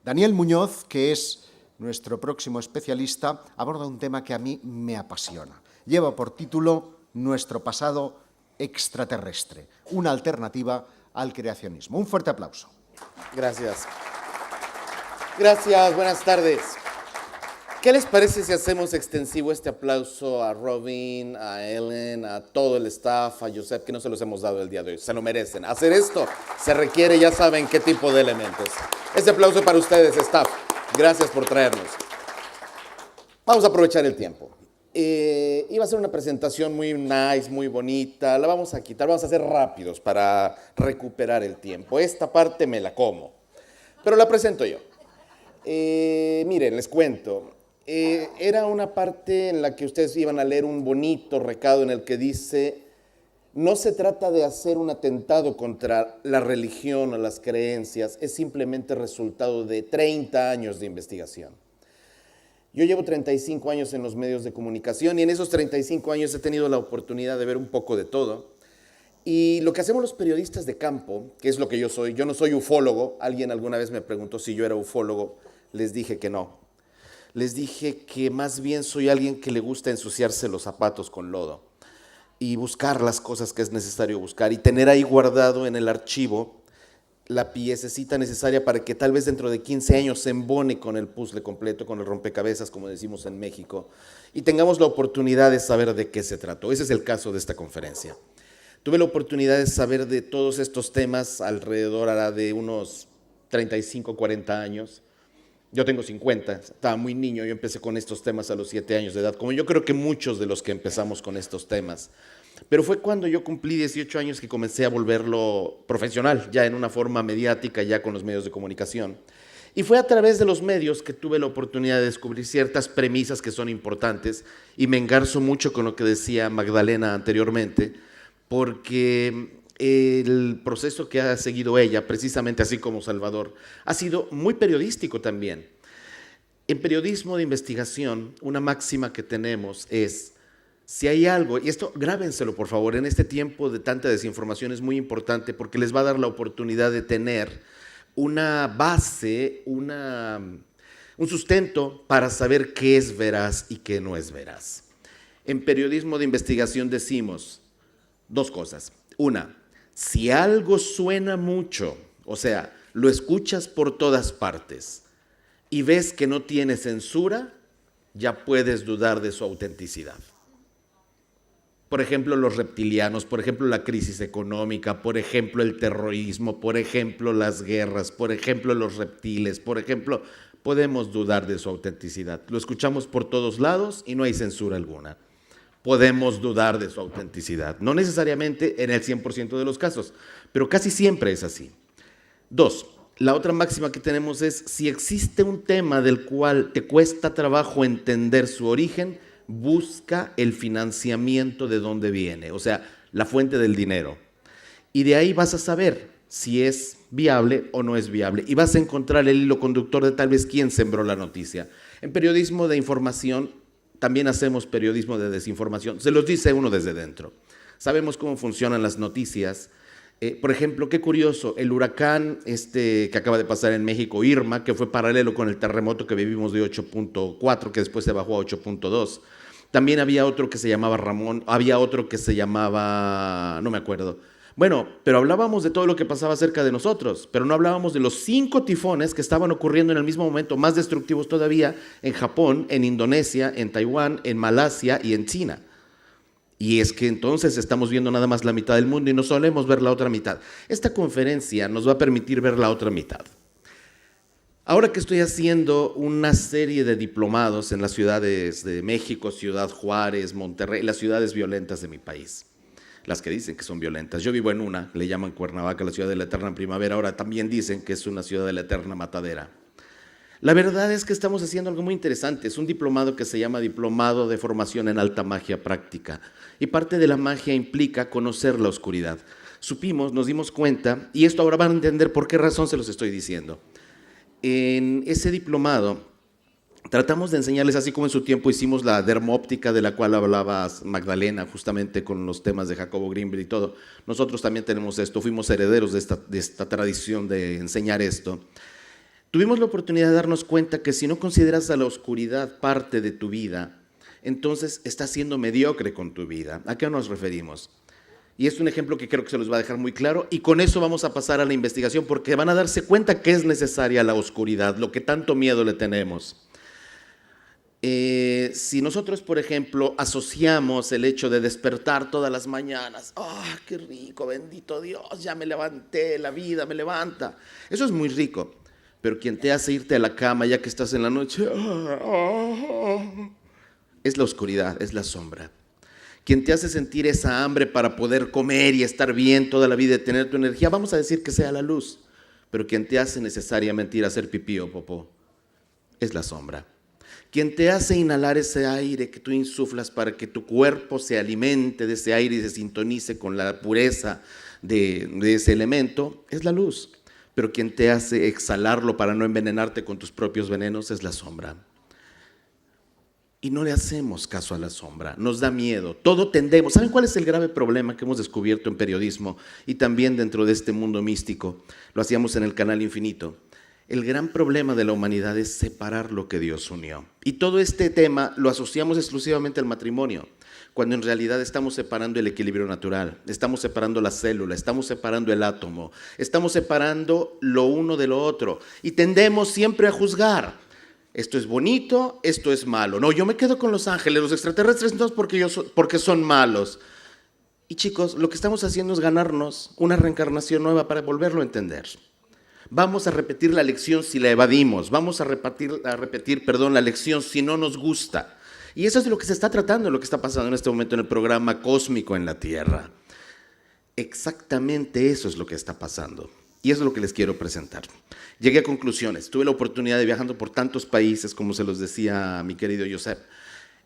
Daniel Muñoz, que es nuestro próximo especialista, aborda un tema que a mí me apasiona. Lleva por título Nuestro pasado extraterrestre, una alternativa al creacionismo. Un fuerte aplauso. Gracias. Gracias, buenas tardes. ¿Qué les parece si hacemos extensivo este aplauso a Robin, a Ellen, a todo el staff, a Josep, que no se los hemos dado el día de hoy? Se lo merecen. Hacer esto se requiere, ya saben qué tipo de elementos. Este aplauso para ustedes, staff. Gracias por traernos. Vamos a aprovechar el tiempo. Iba a ser una presentación muy nice, muy bonita. La vamos a quitar, vamos a ser rápidos para recuperar el tiempo. Esta parte me la como, pero la presento yo. Miren, les cuento. Era una parte en la que ustedes iban a leer un bonito recado en el que dice: no se trata de hacer un atentado contra la religión o las creencias, es simplemente resultado de 30 años de investigación. Yo llevo 35 años en los medios de comunicación y en esos 35 años he tenido la oportunidad de ver un poco de todo. Y lo que hacemos los periodistas de campo, que es lo que yo soy, yo no soy ufólogo. Alguien alguna vez me preguntó si yo era ufólogo, les dije que no. Les dije que más bien soy alguien que le gusta ensuciarse los zapatos con lodo y buscar las cosas que es necesario buscar y tener ahí guardado en el archivo la piececita necesaria para que tal vez dentro de 15 años se embone con el puzzle completo, con el rompecabezas, como decimos en México, y tengamos la oportunidad de saber de qué se trató. Ese es el caso de esta conferencia. Tuve la oportunidad de saber de todos estos temas alrededor ahora de unos 35, 40 años. Yo tengo 50, estaba muy niño, yo empecé con estos temas a los 7 años de edad, como yo creo que muchos de los que empezamos con estos temas. Pero fue cuando yo cumplí 18 años que comencé a volverlo profesional, ya en una forma mediática, ya con los medios de comunicación. Y fue a través de los medios que tuve la oportunidad de descubrir ciertas premisas que son importantes, y me engarzo mucho con lo que decía Magdalena anteriormente, porque el proceso que ha seguido ella, precisamente así como Salvador, ha sido muy periodístico también. En periodismo de investigación, una máxima que tenemos es: si hay algo, y esto grábenselo por favor, en este tiempo de tanta desinformación es muy importante porque les va a dar la oportunidad de tener una base, un sustento para saber qué es veraz y qué no es veraz. En periodismo de investigación decimos dos cosas. Una, si algo suena mucho, o sea, lo escuchas por todas partes y ves que no tiene censura, ya puedes dudar de su autenticidad. Por ejemplo, los reptilianos, por ejemplo, la crisis económica, por ejemplo, el terrorismo, por ejemplo, las guerras, por ejemplo, los reptiles, por ejemplo, podemos dudar de su autenticidad. Lo escuchamos por todos lados y no hay censura alguna. Podemos dudar de su autenticidad, no necesariamente en el 100% de los casos, pero casi siempre es así. Dos, la otra máxima que tenemos es: si existe un tema del cual te cuesta trabajo entender su origen, busca el financiamiento de dónde viene, o sea, la fuente del dinero. Y de ahí vas a saber si es viable o no es viable. Y vas a encontrar el hilo conductor de tal vez quién sembró la noticia. En periodismo de información también hacemos periodismo de desinformación. Se los dice uno desde dentro. Sabemos cómo funcionan las noticias. Por ejemplo, qué curioso, el huracán que acaba de pasar en México, Irma, que fue paralelo con el terremoto que vivimos de 8.4, que después se bajó a 8.2. También había otro que se llamaba Ramón, había otro que se llamaba, no me acuerdo. Bueno, pero hablábamos de todo lo que pasaba cerca de nosotros, pero no hablábamos de los 5 tifones que estaban ocurriendo en el mismo momento, más destructivos todavía, en Japón, en Indonesia, en Taiwán, en Malasia y en China. Y es que entonces estamos viendo nada más la mitad del mundo y no solemos ver la otra mitad. Esta conferencia nos va a permitir ver la otra mitad. Ahora que estoy haciendo una serie de diplomados en las ciudades de México, Ciudad Juárez, Monterrey, las ciudades violentas de mi país, las que dicen que son violentas. Yo vivo en una, le llaman Cuernavaca, la ciudad de la eterna primavera, ahora también dicen que es una ciudad de la eterna matadera. La verdad es que estamos haciendo algo muy interesante, es un diplomado que se llama Diplomado de Formación en Alta Magia Práctica, y parte de la magia implica conocer la oscuridad. Supimos, nos dimos cuenta, y esto ahora van a entender por qué razón se los estoy diciendo. En ese diplomado tratamos de enseñarles, así como en su tiempo hicimos la dermóptica de la cual hablaba Magdalena, justamente con los temas de Jacobo Greenberg y todo. Nosotros también tenemos esto, fuimos herederos de esta tradición de enseñar esto. Tuvimos la oportunidad de darnos cuenta que si no consideras a la oscuridad parte de tu vida, entonces estás siendo mediocre con tu vida. ¿A qué nos referimos? Y es un ejemplo que creo que se los va a dejar muy claro, y con eso vamos a pasar a la investigación, porque van a darse cuenta que es necesaria la oscuridad, lo que tanto miedo le tenemos. Si nosotros, por ejemplo, asociamos el hecho de despertar todas las mañanas, qué rico, bendito Dios, ya me levanté, la vida me levanta, eso es muy rico, pero quien te hace irte a la cama ya que estás en la noche, es la oscuridad, es la sombra. Quien te hace sentir esa hambre para poder comer y estar bien toda la vida y tener tu energía, vamos a decir que sea la luz, pero quien te hace necesariamente ir a hacer pipí o popó, es la sombra. Quien te hace inhalar ese aire que tú insuflas para que tu cuerpo se alimente de ese aire y se sintonice con la pureza de ese elemento, es la luz. Pero quien te hace exhalarlo para no envenenarte con tus propios venenos es la sombra. Y no le hacemos caso a la sombra, nos da miedo, todo tendemos. ¿Saben cuál es el grave problema que hemos descubierto en periodismo y también dentro de este mundo místico? Lo hacíamos en el canal Infinito. El gran problema de la humanidad es separar lo que Dios unió. Y todo este tema lo asociamos exclusivamente al matrimonio, cuando en realidad estamos separando el equilibrio natural, estamos separando la célula, estamos separando el átomo, estamos separando lo uno de lo otro y tendemos siempre a juzgar. Esto es bonito, esto es malo. No, yo me quedo con los ángeles, los extraterrestres no es porque son malos. Y chicos, lo que estamos haciendo es ganarnos una reencarnación nueva para volverlo a entender. Vamos a repetir la lección si la evadimos, vamos a repetir la lección si no nos gusta. Y eso es lo que se está tratando, lo que está pasando en este momento en el programa cósmico en la Tierra. Exactamente eso es lo que está pasando. Y eso es lo que les quiero presentar. Llegué a conclusiones. Tuve la oportunidad de, viajando por tantos países, como se los decía mi querido Josep,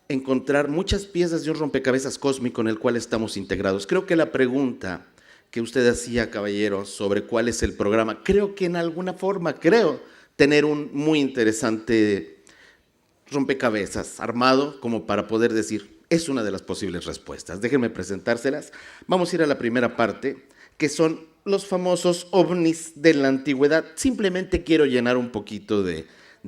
encontrar muchas piezas de un rompecabezas cósmico en el cual estamos integrados. Creo que la pregunta que usted hacía, caballero, sobre cuál es el programa, creo que en alguna forma, tener un muy interesante rompecabezas armado como para poder decir, es una de las posibles respuestas. Déjenme presentárselas. Vamos a ir a la primera parte, que son los famosos ovnis de la antigüedad. Simplemente quiero llenar un poquito de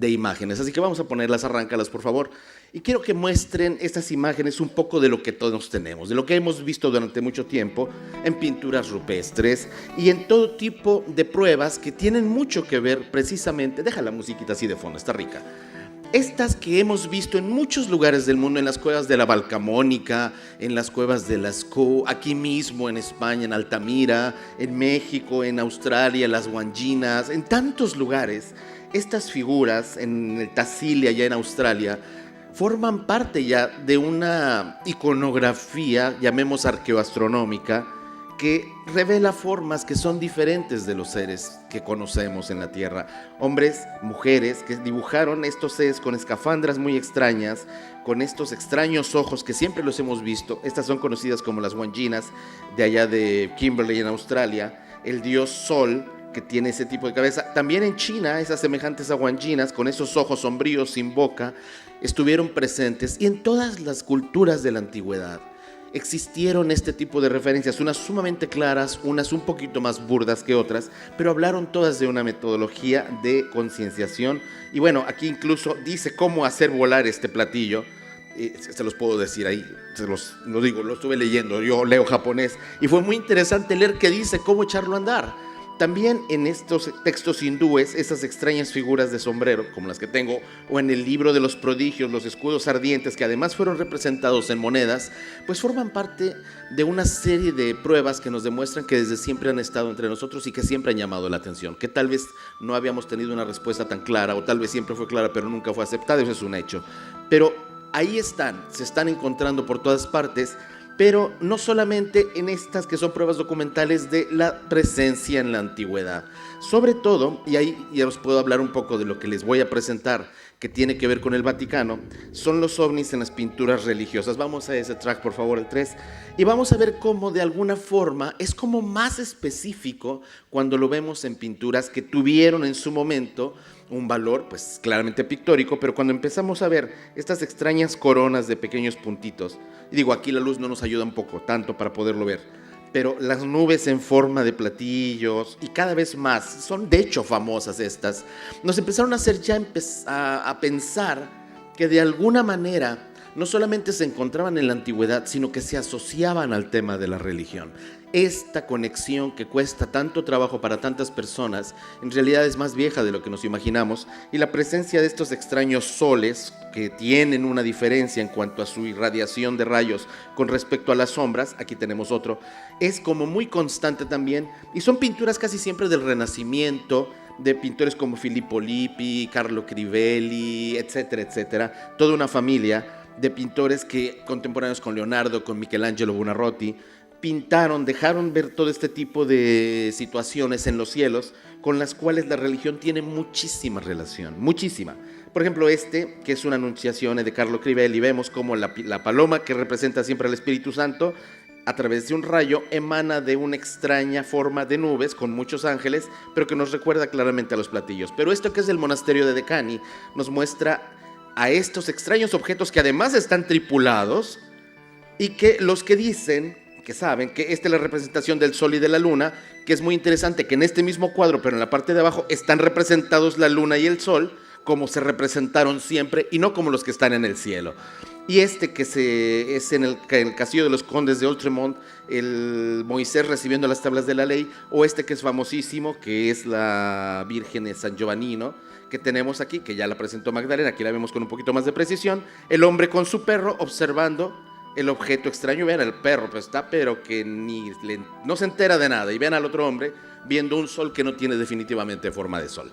imágenes, así que vamos a ponerlas, arráncalas por favor. Y quiero que muestren estas imágenes un poco de lo que todos tenemos, de lo que hemos visto durante mucho tiempo en pinturas rupestres y en todo tipo de pruebas que tienen mucho que ver precisamente, deja la musiquita así de fondo, está rica. Estas que hemos visto en muchos lugares del mundo, en las cuevas de la Valcamónica, en las cuevas de Lascaux, aquí mismo en España, en Altamira, en México, en Australia, las Huanginas, en tantos lugares, estas figuras, en el Tassili, allá en Australia, forman parte ya de una iconografía, llamemos arqueoastronómica, que revela formas que son diferentes de los seres que conocemos en la Tierra. Hombres, mujeres que dibujaron estos seres con escafandras muy extrañas, con estos extraños ojos que siempre los hemos visto. Estas son conocidas como las Huanginas, de allá de Kimberley en Australia. El dios Sol, que tiene ese tipo de cabeza. También en China, esas semejantes a Huanginas, con esos ojos sombríos sin boca, estuvieron presentes. Y en todas las culturas de la antigüedad existieron este tipo de referencias, unas sumamente claras, unas un poquito más burdas que otras, pero hablaron todas de una metodología de concienciación. Y bueno, aquí incluso dice cómo hacer volar este platillo. Se los puedo decir ahí, lo digo, lo estuve leyendo, yo leo japonés, y fue muy interesante leer que dice cómo echarlo a andar. También en estos textos hindúes, esas extrañas figuras de sombrero, como las que tengo, o en el libro de los prodigios, los escudos ardientes, que además fueron representados en monedas, pues forman parte de una serie de pruebas que nos demuestran que desde siempre han estado entre nosotros y que siempre han llamado la atención, que tal vez no habíamos tenido una respuesta tan clara, o tal vez siempre fue clara pero nunca fue aceptada, eso es un hecho. Pero ahí están, se están encontrando por todas partes, pero no solamente en estas que son pruebas documentales de la presencia en la antigüedad. Sobre todo, y ahí ya os puedo hablar un poco de lo que les voy a presentar, que tiene que ver con el Vaticano, son los ovnis en las pinturas religiosas. Vamos a ese track, por favor, el 3, y vamos a ver cómo de alguna forma es como más específico cuando lo vemos en pinturas que tuvieron en su momento un valor pues claramente pictórico, pero cuando empezamos a ver estas extrañas coronas de pequeños puntitos, y digo, aquí la luz no nos ayuda un poco tanto para poderlo ver, pero las nubes en forma de platillos, y cada vez más, son de hecho famosas estas, nos empezaron a hacer ya a pensar que de alguna manera no solamente se encontraban en la antigüedad, sino que se asociaban al tema de la religión. Esta conexión que cuesta tanto trabajo para tantas personas, en realidad es más vieja de lo que nos imaginamos, y la presencia de estos extraños soles, que tienen una diferencia en cuanto a su irradiación de rayos con respecto a las sombras, aquí tenemos otro, es como muy constante también, y son pinturas casi siempre del Renacimiento, de pintores como Filippo Lippi, Carlo Crivelli, etcétera, etcétera, toda una familia de pintores que contemporáneos con Leonardo, con Michelangelo Buonarroti, pintaron, dejaron ver todo este tipo de situaciones en los cielos con las cuales la religión tiene muchísima relación, muchísima. Por ejemplo, que es una Anunciación de Carlo Crivelli, vemos como la paloma que representa siempre al Espíritu Santo, a través de un rayo, emana de una extraña forma de nubes con muchos ángeles, pero que nos recuerda claramente a los platillos. Pero esto que es del monasterio de Decani nos muestra a estos extraños objetos que además están tripulados y que los que dicen, que saben que esta es la representación del sol y de la luna, que es muy interesante que en este mismo cuadro, pero en la parte de abajo, están representados la luna y el sol como se representaron siempre y no como los que están en el cielo. Y que es en el castillo de los condes de Outremont, el Moisés recibiendo las tablas de la ley, o que es famosísimo, que es la Virgen de San Giovannino, que tenemos aquí, que ya la presentó Magdalena, aquí la vemos con un poquito más de precisión, el hombre con su perro observando el objeto extraño. Vean, el perro pero que no se entera de nada, y vean al otro hombre viendo un sol que no tiene definitivamente forma de sol.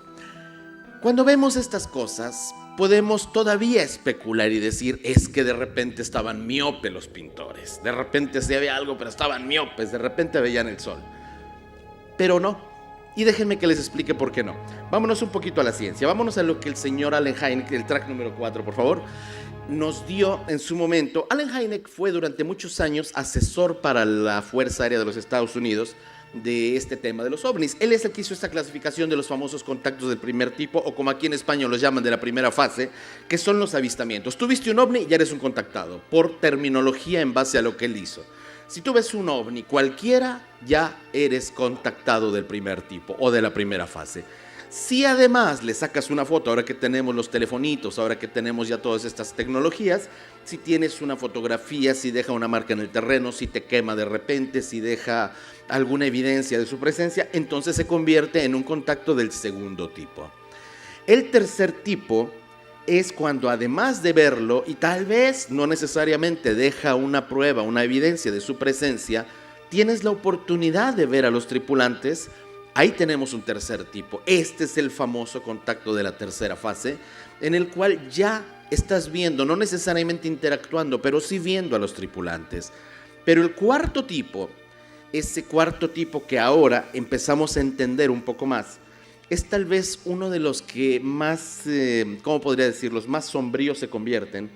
Cuando vemos estas cosas, podemos todavía especular y decir, es que de repente estaban miopes los pintores, de repente se veía algo, pero estaban miopes, de repente veían el sol. Pero no, y déjenme que les explique por qué no. Vámonos un poquito a la ciencia, vámonos a lo que el señor Allen Hynek, el track número 4, por favor, nos dio en su momento. Allen Hynek fue durante muchos años asesor para la Fuerza Aérea de los Estados Unidos de este tema de los ovnis. Él es el que hizo esta clasificación de los famosos contactos del primer tipo, o como aquí en España los llaman, de la primera fase, que son los avistamientos. Tú viste un ovni y ya eres un contactado, por terminología en base a lo que él hizo. Si tú ves un ovni cualquiera, ya eres contactado del primer tipo o de la primera fase. Si además le sacas una foto, ahora que tenemos los telefonitos, ahora que tenemos ya todas estas tecnologías, si tienes una fotografía, si deja una marca en el terreno, si te quema de repente, si deja alguna evidencia de su presencia, entonces se convierte en un contacto del segundo tipo. El tercer tipo es cuando, además de verlo, y tal vez no necesariamente deja una prueba, una evidencia de su presencia, tienes la oportunidad de ver a los tripulantes. Ahí tenemos un tercer tipo. Este es el famoso contacto de la tercera fase, en el cual ya estás viendo, no necesariamente interactuando, pero sí viendo a los tripulantes. Pero el cuarto tipo, ese cuarto tipo que ahora empezamos a entender un poco más, es tal vez uno de los que más, ¿cómo podría decirlos?, más sombríos se convierten,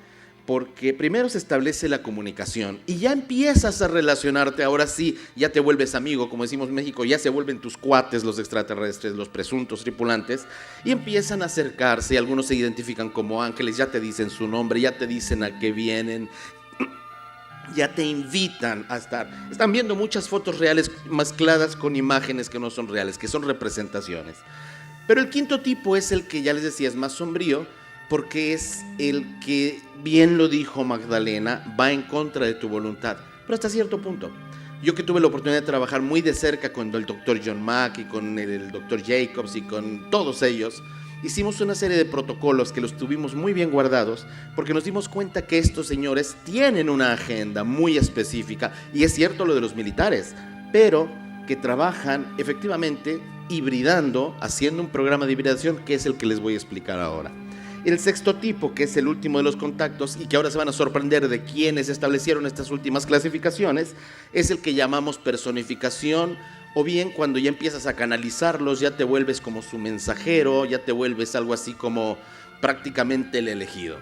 porque primero se establece la comunicación y ya empiezas a relacionarte, ahora sí, ya te vuelves amigo, como decimos en México, ya se vuelven tus cuates los extraterrestres, los presuntos tripulantes, y empiezan a acercarse, algunos se identifican como ángeles, ya te dicen su nombre, ya te dicen a qué vienen, ya te invitan a estar. Están viendo muchas fotos reales mezcladas con imágenes que no son reales, que son representaciones. Pero el quinto tipo es el que ya les decía, es más sombrío, porque es el que, bien lo dijo Magdalena, va en contra de tu voluntad, pero hasta cierto punto. Yo que tuve la oportunidad de trabajar muy de cerca con el doctor John Mack y con el doctor Jacobs y con todos ellos, hicimos una serie de protocolos que los tuvimos muy bien guardados, porque nos dimos cuenta que estos señores tienen una agenda muy específica, y es cierto lo de los militares, pero que trabajan efectivamente hibridando, haciendo un programa de hibridación que es el que les voy a explicar ahora. El sexto tipo, que es el último de los contactos y que ahora se van a sorprender de quienes establecieron estas últimas clasificaciones, es el que llamamos personificación, o bien cuando ya empiezas a canalizarlos, ya te vuelves como su mensajero, ya te vuelves algo así como prácticamente el elegido.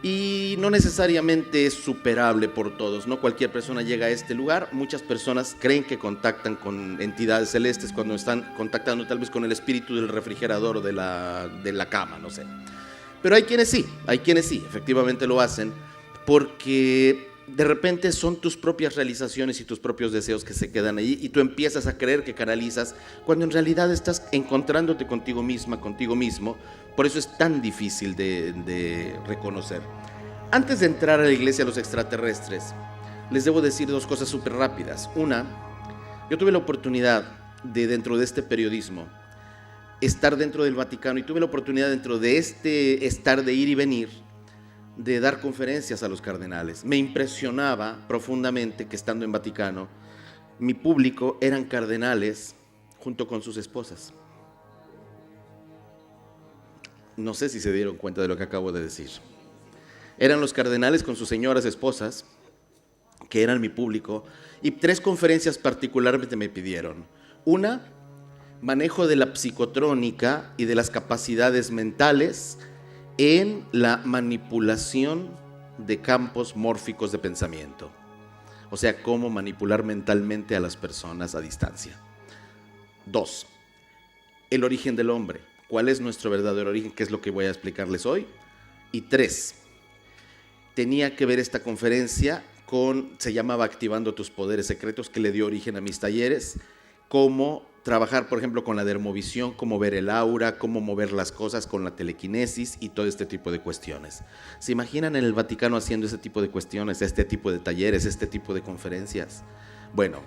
y no necesariamente es superable por todos, no cualquier persona llega a este lugar. Muchas personas creen que contactan con entidades celestes cuando están contactando tal vez con el espíritu del refrigerador o de la cama, no sé. Pero hay quienes sí, efectivamente lo hacen, porque de repente son tus propias realizaciones y tus propios deseos que se quedan ahí, y tú empiezas a creer que canalizas, cuando en realidad estás encontrándote contigo misma, contigo mismo. Por eso es tan difícil de reconocer. Antes de entrar a la iglesia de los extraterrestres, les debo decir dos cosas súper rápidas. Una, yo tuve la oportunidad de, dentro de este periodismo, estar dentro del Vaticano, y tuve la oportunidad dentro de este estar de ir y venir, de dar conferencias a los cardenales. Me impresionaba profundamente que, estando en Vaticano, mi público eran cardenales junto con sus esposas. No sé si se dieron cuenta de lo que acabo de decir. Eran los cardenales con sus señoras esposas, que eran mi público, y 3 conferencias particularmente me pidieron. Una, manejo de la psicotrónica y de las capacidades mentales en la manipulación de campos mórficos de pensamiento. O sea, cómo manipular mentalmente a las personas a distancia. 2, el origen del hombre. ¿Cuál es nuestro verdadero origen? ¿Qué es lo que voy a explicarles hoy? Y 3, tenía que ver esta conferencia con, se llamaba Activando tus poderes secretos, que le dio origen a mis talleres, cómo trabajar, por ejemplo, con la dermovisión, cómo ver el aura, cómo mover las cosas con la telequinesis y todo este tipo de cuestiones. ¿Se imaginan en el Vaticano haciendo ese tipo de cuestiones, este tipo de talleres, este tipo de conferencias? Bueno,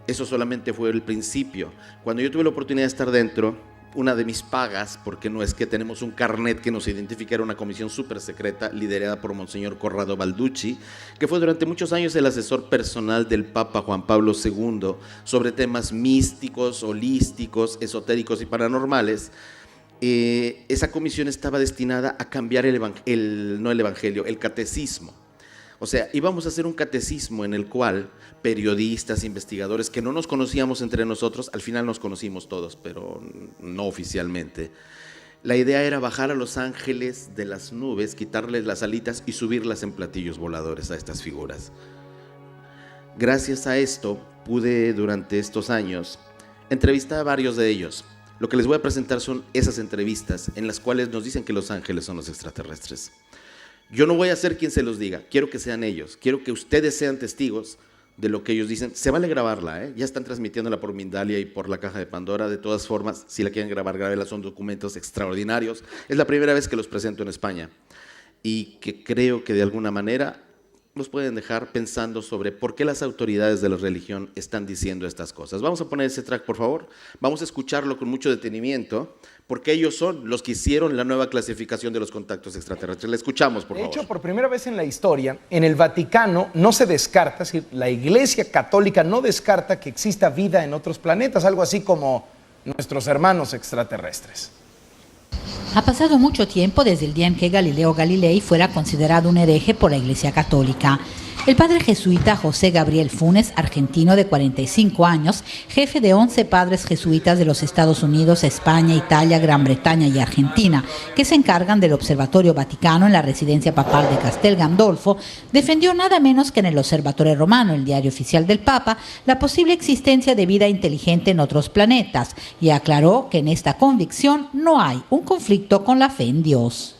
eso solamente fue el principio. Cuando yo tuve la oportunidad de estar dentro, una de mis pagas, porque no es que tenemos un carnet que nos identifica, era una comisión súper secreta liderada por Monseñor Corrado Balducci, que fue durante muchos años el asesor personal del Papa Juan Pablo II sobre temas místicos, holísticos, esotéricos y paranormales. Esa comisión estaba destinada a cambiar el catecismo. O sea, íbamos a hacer un catecismo en el cual periodistas, investigadores que no nos conocíamos entre nosotros, al final nos conocimos todos, pero no oficialmente. La idea era bajar a los ángeles de las nubes, quitarles las alitas y subirlas en platillos voladores a estas figuras. Gracias a esto pude, durante estos años, entrevistar a varios de ellos. Lo que les voy a presentar son esas entrevistas en las cuales nos dicen que los ángeles son los extraterrestres. Yo no voy a ser quien se los diga, quiero que sean ellos, quiero que ustedes sean testigos de lo que ellos dicen. Se vale grabarla, ya están transmitiéndola por Mindalia y por la Caja de Pandora. De todas formas, si la quieren grabar, grábenla, son documentos extraordinarios. Es la primera vez que los presento en España y que creo que de alguna manera nos pueden dejar pensando sobre por qué las autoridades de la religión están diciendo estas cosas. Vamos a poner ese track, por favor. Vamos a escucharlo con mucho detenimiento, porque ellos son los que hicieron la nueva clasificación de los contactos extraterrestres. Le escuchamos, por favor. De hecho, por primera vez en la historia, en el Vaticano no se descarta, es decir, la Iglesia Católica no descarta que exista vida en otros planetas, algo así como nuestros hermanos extraterrestres. Ha pasado mucho tiempo desde el día en que Galileo Galilei fuera considerado un hereje por la Iglesia Católica. El padre jesuita José Gabriel Funes, argentino de 45 años, jefe de 11 padres jesuitas de los Estados Unidos, España, Italia, Gran Bretaña y Argentina, que se encargan del Observatorio Vaticano en la residencia papal de Castel Gandolfo, defendió nada menos que en el Osservatore Romano, el diario oficial del Papa, la posible existencia de vida inteligente en otros planetas, y aclaró que en esta convicción no hay un conflicto con la fe en Dios.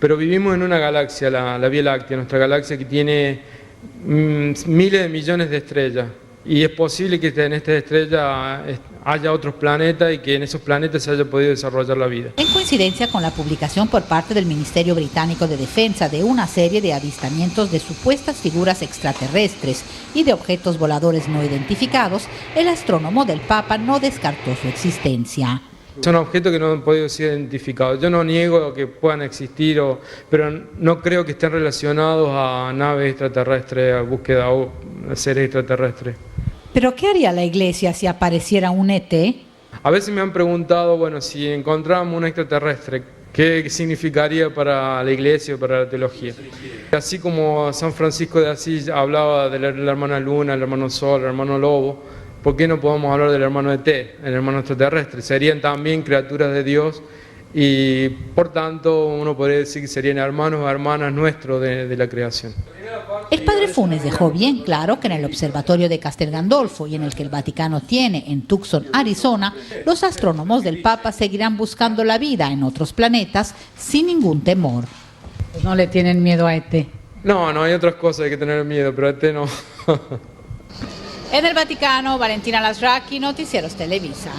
Pero vivimos en una galaxia, la Vía Láctea, nuestra galaxia, que tiene miles de millones de estrellas, y es posible que en estas estrellas haya otros planetas y que en esos planetas se haya podido desarrollar la vida. En coincidencia con la publicación por parte del Ministerio Británico de Defensa de una serie de avistamientos de supuestas figuras extraterrestres y de objetos voladores no identificados, el astrónomo del Papa no descartó su existencia. Son objetos que no han podido ser identificados. Yo no niego que puedan existir, pero no creo que estén relacionados a naves extraterrestres, a búsqueda de seres extraterrestres. ¿Pero qué haría la Iglesia si apareciera un ET? A veces me han preguntado, bueno, si encontráramos un extraterrestre, ¿qué significaría para la Iglesia o para la teología? Así como San Francisco de Asís hablaba de la hermana Luna, el hermano Sol, el hermano Lobo, ¿por qué no podemos hablar del hermano ET, el hermano extraterrestre? Serían también criaturas de Dios y por tanto uno podría decir que serían hermanos o hermanas nuestros de la creación. El padre Funes dejó bien claro que en el observatorio de Castel Gandolfo y en el que el Vaticano tiene en Tucson, Arizona, los astrónomos del Papa seguirán buscando la vida en otros planetas sin ningún temor. ¿No le tienen miedo a ET? No, hay otras cosas, hay que tener miedo, pero este no. En el Vaticano, Valentina Lasraki, Noticieros Televisa.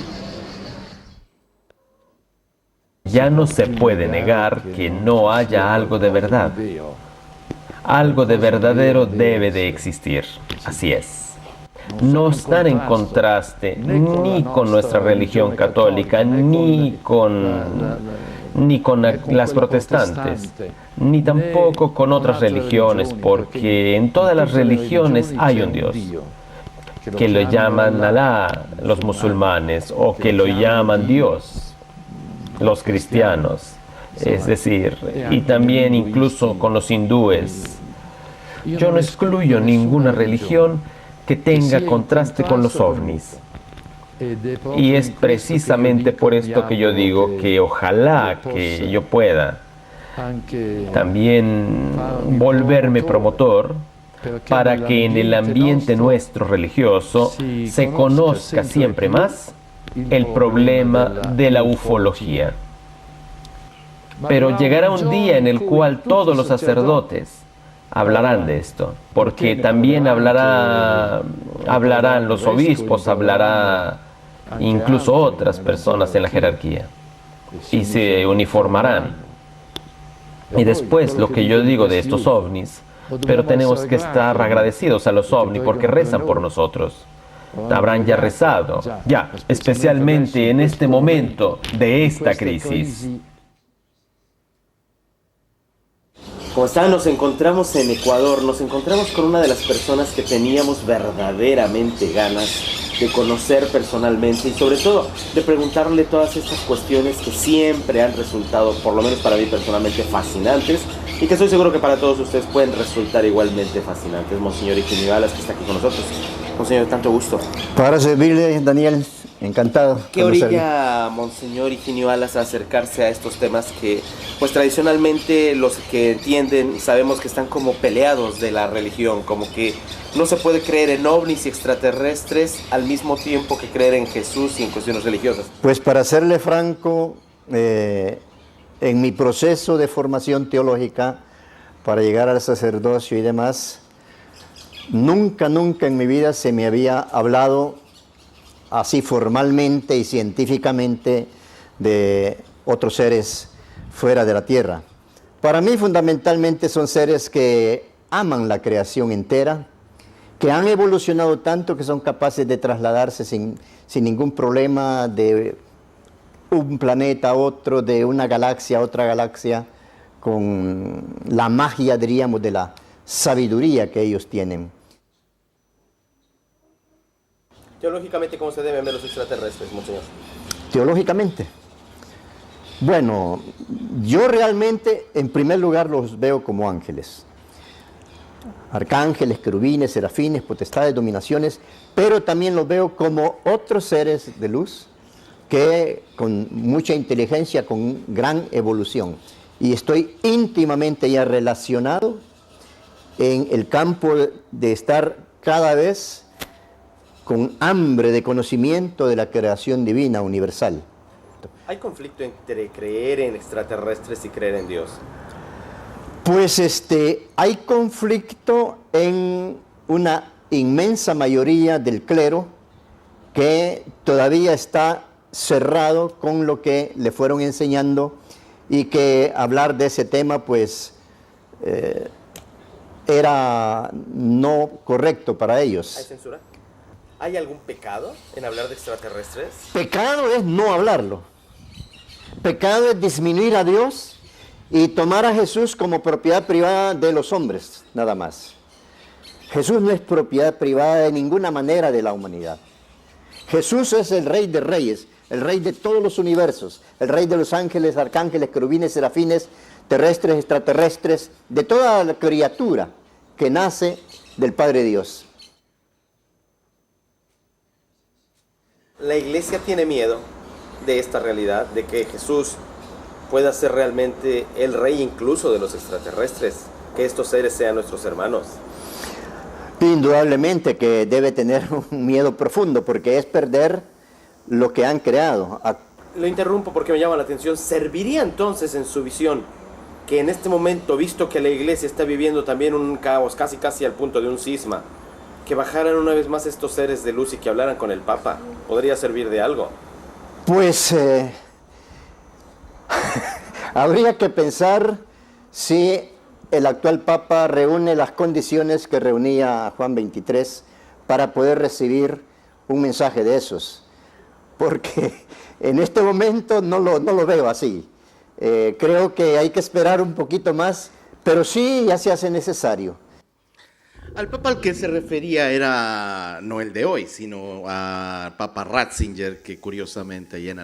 Ya no se puede negar que no haya algo de verdad. Algo de verdadero debe de existir. Así es. No están en contraste ni con nuestra religión católica, ni con las protestantes, ni tampoco con otras religiones, porque en todas las religiones hay un Dios, que lo llaman Alá los musulmanes, o que lo llaman Dios los cristianos, es decir, y también incluso con los hindúes. Yo no excluyo ninguna religión que tenga contraste con los ovnis. Y es precisamente por esto que yo digo que ojalá que yo pueda también volverme promotor para que en el ambiente nuestro religioso se conozca siempre más el problema de la ufología. Pero llegará un día en el cual todos los sacerdotes hablarán de esto, porque también hablarán los obispos, hablará incluso otras personas en la jerarquía, y se uniformarán. Y después lo que yo digo de estos ovnis, pero tenemos que estar agradecidos a los ovnis porque rezan por nosotros. Habrán ya rezado, ya, especialmente en este momento de esta crisis. Como están, nos encontramos en Ecuador, nos encontramos con una de las personas que teníamos verdaderamente ganas de conocer personalmente y sobre todo de preguntarle todas estas cuestiones que siempre han resultado, por lo menos para mí personalmente, fascinantes y que estoy seguro que para todos ustedes pueden resultar igualmente fascinantes. Monseñor Higinio Alas, que está aquí con nosotros. Monseñor, tanto gusto. Para servirle, Daniel, encantado. ¿Qué orilla, Monseñor Higinio Alas, a acercarse a estos temas que, pues tradicionalmente los que entienden, sabemos que están como peleados de la religión, como que no se puede creer en ovnis y extraterrestres al mismo tiempo que creer en Jesús y en cuestiones religiosas? Pues para serle franco, en mi proceso de formación teológica, para llegar al sacerdocio y demás, nunca en mi vida se me había hablado así formalmente y científicamente de otros seres fuera de la tierra. Para mí fundamentalmente son seres que aman la creación entera, que han evolucionado tanto que son capaces de trasladarse sin ningún problema de un planeta a otro, de una galaxia a otra galaxia, con la magia, diríamos, de la sabiduría que ellos tienen. Teológicamente, ¿cómo se deben ver los extraterrestres, Monseñor? Teológicamente. Bueno, yo realmente, en primer lugar, los veo como ángeles. Arcángeles, querubines, serafines, potestades, dominaciones, pero también los veo como otros seres de luz que con mucha inteligencia, con gran evolución. Y estoy íntimamente ya relacionado en el campo de estar cada vez con hambre de conocimiento de la creación divina universal. ¿Hay conflicto entre creer en extraterrestres y creer en Dios? Pues hay conflicto en una inmensa mayoría del clero que todavía está cerrado con lo que le fueron enseñando y que hablar de ese tema pues era no correcto para ellos. ¿Hay censura? ¿Hay algún pecado en hablar de extraterrestres? Pecado es no hablarlo. Pecado es disminuir a Dios y tomar a Jesús como propiedad privada de los hombres, nada más. Jesús no es propiedad privada de ninguna manera de la humanidad. Jesús es el Rey de Reyes, el Rey de todos los universos, el Rey de los ángeles, arcángeles, querubines, serafines, terrestres, extraterrestres, de toda la criatura que nace del Padre Dios. La Iglesia tiene miedo de esta realidad, de que Jesús pueda ser realmente el rey incluso de los extraterrestres, que estos seres sean nuestros hermanos. Indudablemente que debe tener un miedo profundo, porque es perder lo que han creado. Lo interrumpo porque me llama la atención. ¿Serviría entonces en su visión que en este momento, visto que la iglesia está viviendo también un caos, casi al punto de un cisma, que bajaran una vez más estos seres de luz y que hablaran con el Papa? ¿Podría servir de algo? Pues habría que pensar si el actual Papa reúne las condiciones que reunía Juan XXIII para poder recibir un mensaje de esos. Porque en este momento no lo veo así. Creo que hay que esperar un poquito más, pero sí ya se hace necesario. Al Papa al que se refería era no el de hoy, sino al Papa Ratzinger, que curiosamente allá en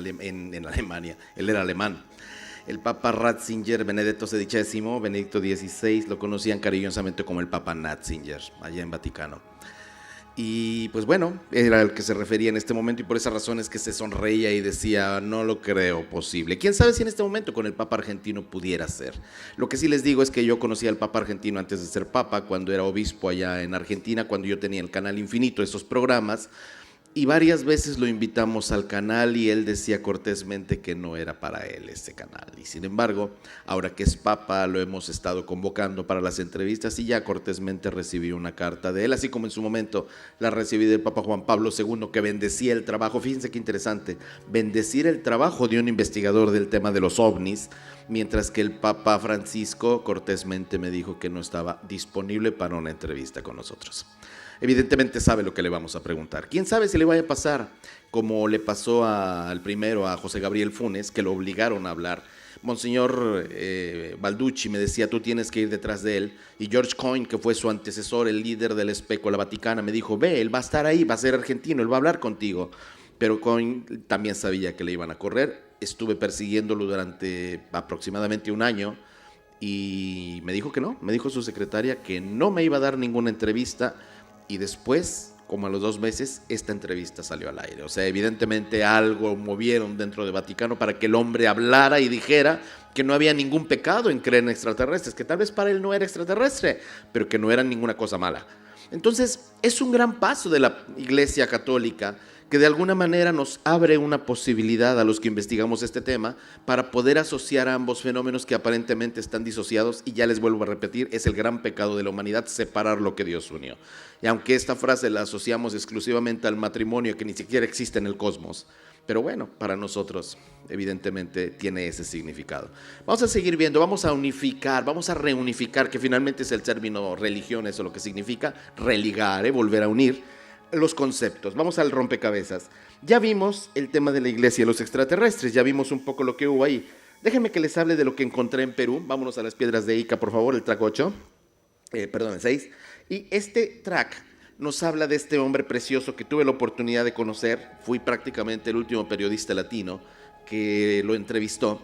Alemania, él era alemán. El Papa Ratzinger, Benedetto XVI, Benedicto XVI, lo conocían cariñosamente como el Papa Natzinger, allá en Vaticano. Y pues bueno, era el que se refería en este momento, y por esa razón es que se sonreía y decía, no lo creo posible. ¿Quién sabe si en este momento con el Papa argentino pudiera ser? Lo que sí les digo es que yo conocí al Papa argentino antes de ser Papa, cuando era obispo allá en Argentina, cuando yo tenía el Canal Infinito, esos programas, y varias veces lo invitamos al canal y él decía cortésmente que no era para él ese canal. Y sin embargo, ahora que es Papa, lo hemos estado convocando para las entrevistas y ya cortésmente recibí una carta de él, así como en su momento la recibí del Papa Juan Pablo II, que bendecía el trabajo. Fíjense qué interesante, bendecir el trabajo de un investigador del tema de los ovnis, mientras que el Papa Francisco cortésmente me dijo que no estaba disponible para una entrevista con nosotros. Evidentemente sabe lo que le vamos a preguntar. ¿Quién sabe si le vaya a pasar como le pasó al primero, a José Gabriel Funes, que lo obligaron a hablar? Monseñor Balducci me decía, tú tienes que ir detrás de él. Y George Coyne, que fue su antecesor, el líder del Especo, la Vaticana, me dijo, ve, él va a estar ahí, va a ser argentino, él va a hablar contigo. Pero Coyne también sabía que le iban a correr. Estuve persiguiéndolo durante aproximadamente un año y me dijo que no. Me dijo su secretaria que no me iba a dar ninguna entrevista. Y después, como a los 2 meses, esta entrevista salió al aire. O sea, evidentemente algo movieron dentro de Vaticano para que el hombre hablara y dijera que no había ningún pecado en creer en extraterrestres, que tal vez para él no era extraterrestre, pero que no era ninguna cosa mala. Entonces, es un gran paso de la Iglesia Católica que de alguna manera nos abre una posibilidad a los que investigamos este tema para poder asociar a ambos fenómenos que aparentemente están disociados, y ya les vuelvo a repetir, es el gran pecado de la humanidad, separar lo que Dios unió. Y aunque esta frase la asociamos exclusivamente al matrimonio que ni siquiera existe en el cosmos, pero bueno, para nosotros evidentemente tiene ese significado. Vamos a seguir viendo, vamos a unificar, vamos a reunificar, que finalmente es el término religión, eso es lo que significa, religar, volver a unir los conceptos. Vamos al rompecabezas. Ya vimos el tema de la iglesia y los extraterrestres, ya vimos un poco lo que hubo ahí. Déjenme que les hable de lo que encontré en Perú. Vámonos a las piedras de Ica, por favor, el track 8. El 6. Y este track nos habla de este hombre precioso que tuve la oportunidad de conocer. Fui prácticamente el último periodista latino que lo entrevistó.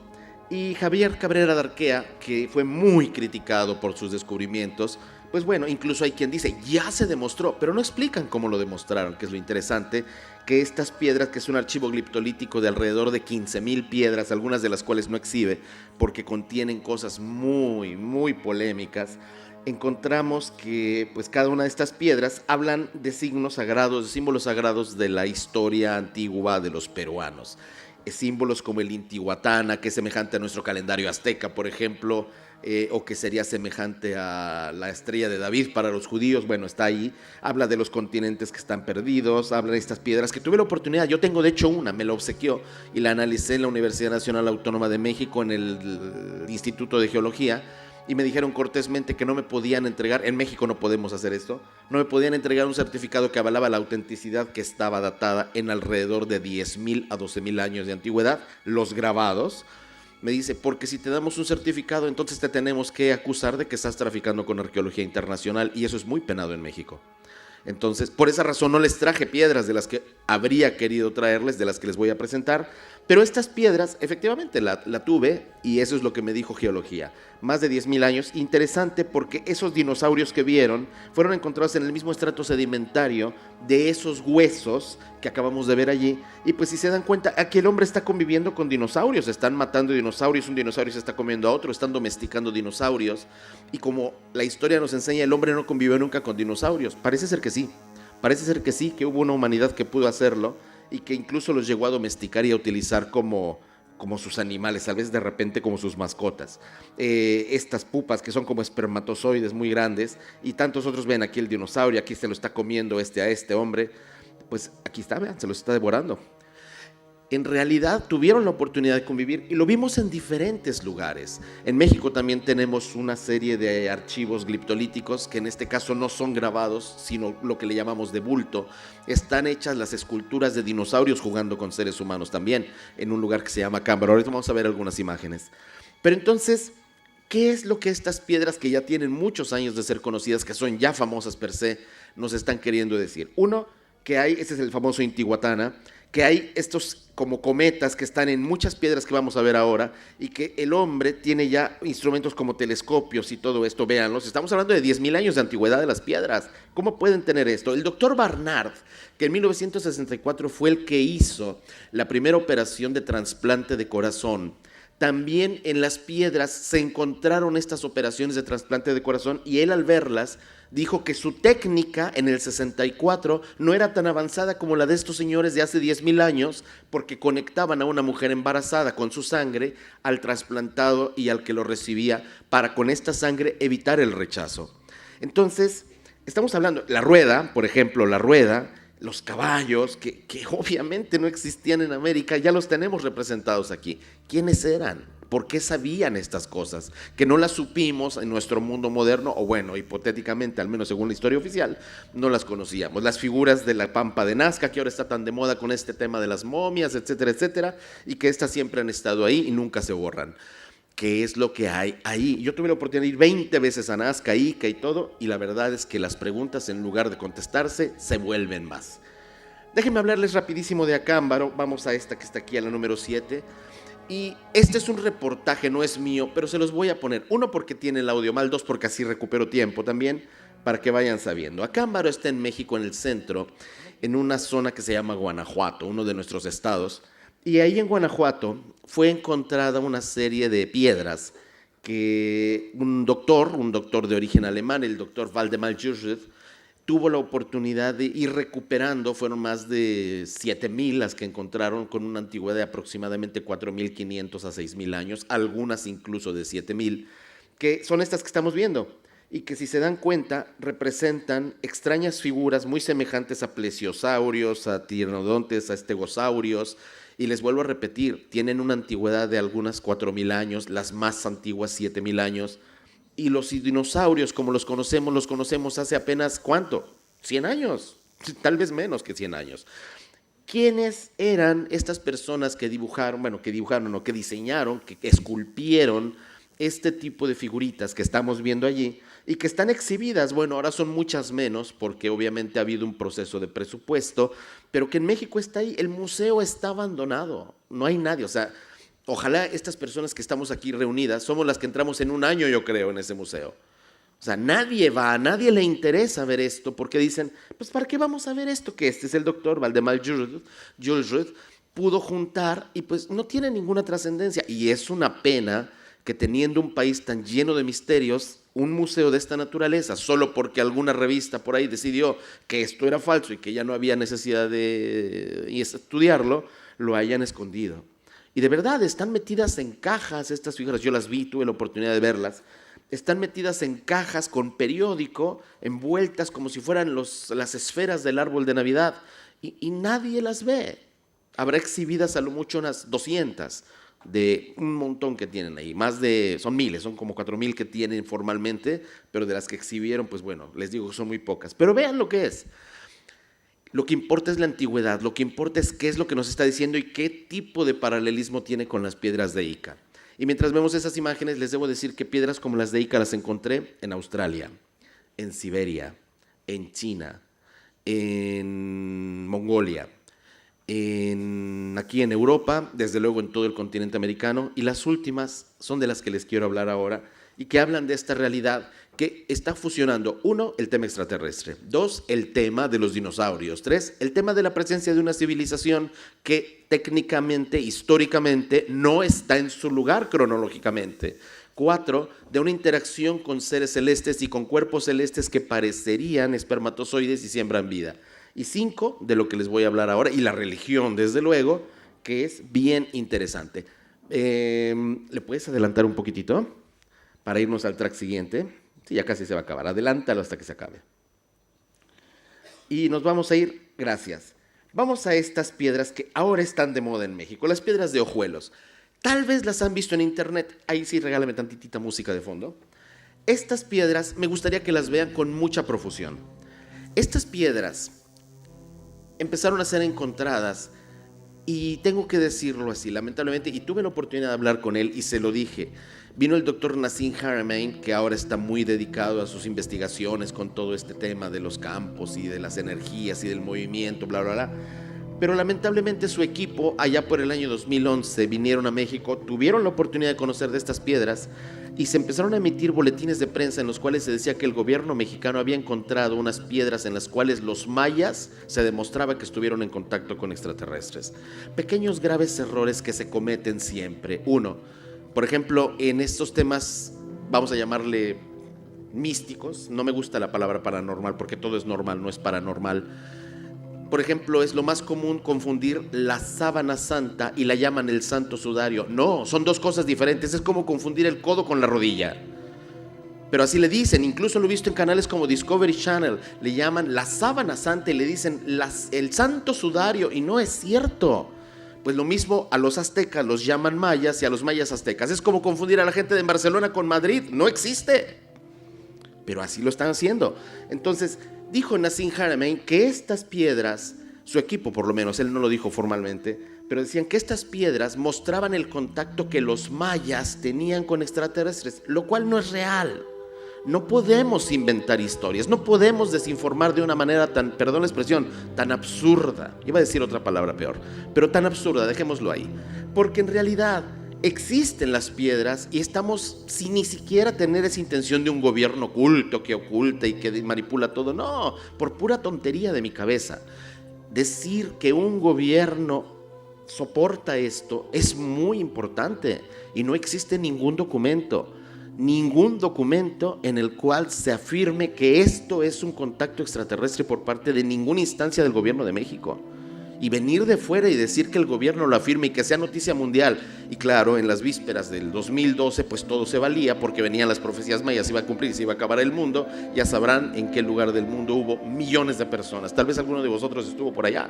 Y Javier Cabrera de Arquea, que fue muy criticado por sus descubrimientos, pues bueno, incluso hay quien dice, ya se demostró, pero no explican cómo lo demostraron, que es lo interesante, que estas piedras, que es un archivo gliptolítico de alrededor de 15,000 piedras, algunas de las cuales no exhibe, porque contienen cosas muy, muy polémicas, encontramos que pues cada una de estas piedras hablan de signos sagrados, de símbolos sagrados de la historia antigua de los peruanos. Símbolos como el Intihuatana, que es semejante a nuestro calendario azteca, por ejemplo, o que sería semejante a la estrella de David para los judíos, bueno, está ahí. Habla de los continentes que están perdidos, habla de estas piedras que tuve la oportunidad, yo tengo de hecho una, me la obsequió y la analicé en la Universidad Nacional Autónoma de México, en el Instituto de Geología, y me dijeron cortésmente que no me podían entregar, en México no podemos hacer esto, no me podían entregar un certificado que avalaba la autenticidad, que estaba datada en alrededor de 10,000 a 12,000 años de antigüedad, los grabados. Me dice, porque si te damos un certificado, entonces te tenemos que acusar de que estás traficando con arqueología internacional, y eso es muy penado en México. Entonces, por esa razón no les traje piedras de las que habría querido traerles, de las que les voy a presentar. Pero estas piedras, efectivamente, la tuve y eso es lo que me dijo geología. Más de 10.000 años. Interesante porque esos dinosaurios que vieron fueron encontrados en el mismo estrato sedimentario de esos huesos que acabamos de ver allí. Y pues si se dan cuenta, aquí el hombre está conviviendo con dinosaurios. Están matando dinosaurios, un dinosaurio se está comiendo a otro, están domesticando dinosaurios. Y como la historia nos enseña, el hombre no convivió nunca con dinosaurios. Parece ser que sí. Parece ser que sí, que hubo una humanidad que pudo hacerlo y que incluso los llegó a domesticar y a utilizar como sus animales, a veces de repente como sus mascotas. Estas pupas que son como espermatozoides muy grandes y tantos otros, ven aquí el dinosaurio, aquí se lo está comiendo a este hombre, pues aquí está, vean, se lo está devorando. En realidad tuvieron la oportunidad de convivir y lo vimos en diferentes lugares. En México también tenemos una serie de archivos gliptolíticos que en este caso no son grabados, sino lo que le llamamos de bulto. Están hechas las esculturas de dinosaurios jugando con seres humanos también, en un lugar que se llama Cámbaro. Ahorita vamos a ver algunas imágenes. Pero entonces, ¿qué es lo que estas piedras que ya tienen muchos años de ser conocidas, que son ya famosas per se, nos están queriendo decir? Uno, que hay, este es el famoso Intihuatana, que hay estos como cometas que están en muchas piedras que vamos a ver ahora y que el hombre tiene ya instrumentos como telescopios y todo esto, véanlos, estamos hablando de 10.000 años de antigüedad de las piedras. ¿Cómo pueden tener esto? El doctor Barnard, que en 1964 fue el que hizo la primera operación de trasplante de corazón, también en las piedras se encontraron estas operaciones de trasplante de corazón y él al verlas dijo que su técnica en el 64 no era tan avanzada como la de estos señores de hace 10.000 años porque conectaban a una mujer embarazada con su sangre al trasplantado y al que lo recibía para con esta sangre evitar el rechazo. Entonces, estamos hablando, la rueda, por ejemplo, los caballos, que obviamente no existían en América, ya los tenemos representados aquí. ¿Quiénes eran? ¿Por qué sabían estas cosas? Que no las supimos en nuestro mundo moderno, o bueno, hipotéticamente, al menos según la historia oficial, no las conocíamos. Las figuras de la Pampa de Nazca, que ahora está tan de moda con este tema de las momias, etcétera, etcétera, y que estas siempre han estado ahí y nunca se borran. ¿Qué es lo que hay ahí? Yo tuve la oportunidad de ir 20 veces a Nazca, Ica y todo, y la verdad es que las preguntas, en lugar de contestarse, se vuelven más. Déjenme hablarles rapidísimo de Acámbaro. Vamos a esta que está aquí, a la número 7. Y este es un reportaje, no es mío, pero se los voy a poner. Uno, porque tiene el audio mal, dos, porque así recupero tiempo también, para que vayan sabiendo. Acámbaro está en México, en el centro, en una zona que se llama Guanajuato, uno de nuestros estados. Y ahí en Guanajuato fue encontrada una serie de piedras que un doctor de origen alemán, el doctor Waldemar Jurscheth, tuvo la oportunidad de ir recuperando. Fueron más de 7.000 las que encontraron, con una antigüedad de aproximadamente 4.500 a 6.000 años, algunas incluso de 7.000, que son estas que estamos viendo, y que si se dan cuenta representan extrañas figuras muy semejantes a plesiosaurios, a tirnodontes, a estegosaurios, y les vuelvo a repetir, tienen una antigüedad de algunas 4.000 años, las más antiguas 7.000 años, y los dinosaurios, como los conocemos hace apenas, ¿cuánto? 100 años, tal vez menos que 100 años. ¿Quiénes eran estas personas que que diseñaron, que esculpieron este tipo de figuritas que estamos viendo allí y que están exhibidas? Bueno, ahora son muchas menos porque obviamente ha habido un proceso de presupuesto, pero que en México está ahí. El museo está abandonado, no hay nadie, o sea, ojalá estas personas que estamos aquí reunidas somos las que entramos en un año, yo creo, en ese museo. O sea, nadie va, a nadie le interesa ver esto porque dicen, pues ¿para qué vamos a ver esto? Que este es el doctor Waldemar Jurscheth, pudo juntar y pues no tiene ninguna trascendencia. Y es una pena que teniendo un país tan lleno de misterios, un museo de esta naturaleza, solo porque alguna revista por ahí decidió que esto era falso y que ya no había necesidad de estudiarlo, lo hayan escondido. Y de verdad, están metidas en cajas estas figuras, yo las vi, tuve la oportunidad de verlas, están metidas en cajas con periódico, envueltas como si fueran las esferas del árbol de Navidad, y nadie las ve. Habrá exhibidas a lo mucho unas 200 de un montón que tienen ahí, son miles, son como 4.000 que tienen formalmente, pero de las que exhibieron, pues bueno, les digo que son muy pocas. Pero vean lo que es. Lo que importa es la antigüedad, lo que importa es qué es lo que nos está diciendo y qué tipo de paralelismo tiene con las piedras de Ica. Y mientras vemos esas imágenes, les debo decir que piedras como las de Ica las encontré en Australia, en Siberia, en China, en Mongolia, aquí en Europa, desde luego en todo el continente americano, y las últimas son de las que les quiero hablar ahora y que hablan de esta realidad que está fusionando, 1, el tema extraterrestre, 2, el tema de los dinosaurios, 3, el tema de la presencia de una civilización que técnicamente, históricamente, no está en su lugar cronológicamente, 4, de una interacción con seres celestes y con cuerpos celestes que parecerían espermatozoides y siembran vida. Y 5, de lo que les voy a hablar ahora, y la religión, desde luego, que es bien interesante. ¿Le puedes adelantar un poquitito para irnos al track siguiente? Sí, ya casi se va a acabar. Adelántalo hasta que se acabe. Y nos vamos a ir, gracias. Vamos a estas piedras que ahora están de moda en México, las piedras de hojuelos. Tal vez las han visto en internet. Ahí sí, regálame tantitita música de fondo. Estas piedras me gustaría que las vean con mucha profusión. Estas piedras empezaron a ser encontradas y tengo que decirlo así, lamentablemente, y tuve la oportunidad de hablar con él y se lo dije. Vino el doctor Nassim Haramein, que ahora está muy dedicado a sus investigaciones con todo este tema de los campos y de las energías y del movimiento, bla, bla, bla. Pero lamentablemente su equipo, allá por el año 2011, vinieron a México, tuvieron la oportunidad de conocer de estas piedras y se empezaron a emitir boletines de prensa en los cuales se decía que el gobierno mexicano había encontrado unas piedras en las cuales los mayas se demostraba que estuvieron en contacto con extraterrestres. Pequeños graves errores que se cometen siempre. 1, por ejemplo, en estos temas, vamos a llamarle místicos, no me gusta la palabra paranormal porque todo es normal, no es paranormal. Por ejemplo, es lo más común confundir la sábana santa y la llaman el santo sudario. No, son dos cosas diferentes, es como confundir el codo con la rodilla. Pero así le dicen, incluso lo he visto en canales como Discovery Channel, le llaman la sábana santa y le dicen el santo sudario, y no es cierto. Pues lo mismo a los aztecas los llaman mayas y a los mayas aztecas. Es como confundir a la gente de Barcelona con Madrid, no existe. Pero así lo están haciendo. Entonces, dijo Nassim Haramein que estas piedras, su equipo por lo menos, él no lo dijo formalmente, pero decían que estas piedras mostraban el contacto que los mayas tenían con extraterrestres, lo cual no es real. No podemos inventar historias, no podemos desinformar de una manera tan, perdón la expresión, tan absurda. Iba a decir otra palabra peor, pero tan absurda, dejémoslo ahí. Porque en realidad existen las piedras y estamos sin ni siquiera tener esa intención de un gobierno oculto que oculta y que manipula todo. No, por pura tontería de mi cabeza. Decir que un gobierno soporta esto es muy importante y no existe ningún documento en el cual se afirme que esto es un contacto extraterrestre por parte de ninguna instancia del gobierno de México. Y venir de fuera y decir que el gobierno lo afirme y que sea noticia mundial. Y claro, en las vísperas del 2012 pues todo se valía porque venían las profecías mayas, se iba a cumplir, se iba a acabar el mundo. Ya sabrán en qué lugar del mundo hubo millones de personas. Tal vez alguno de vosotros estuvo por allá,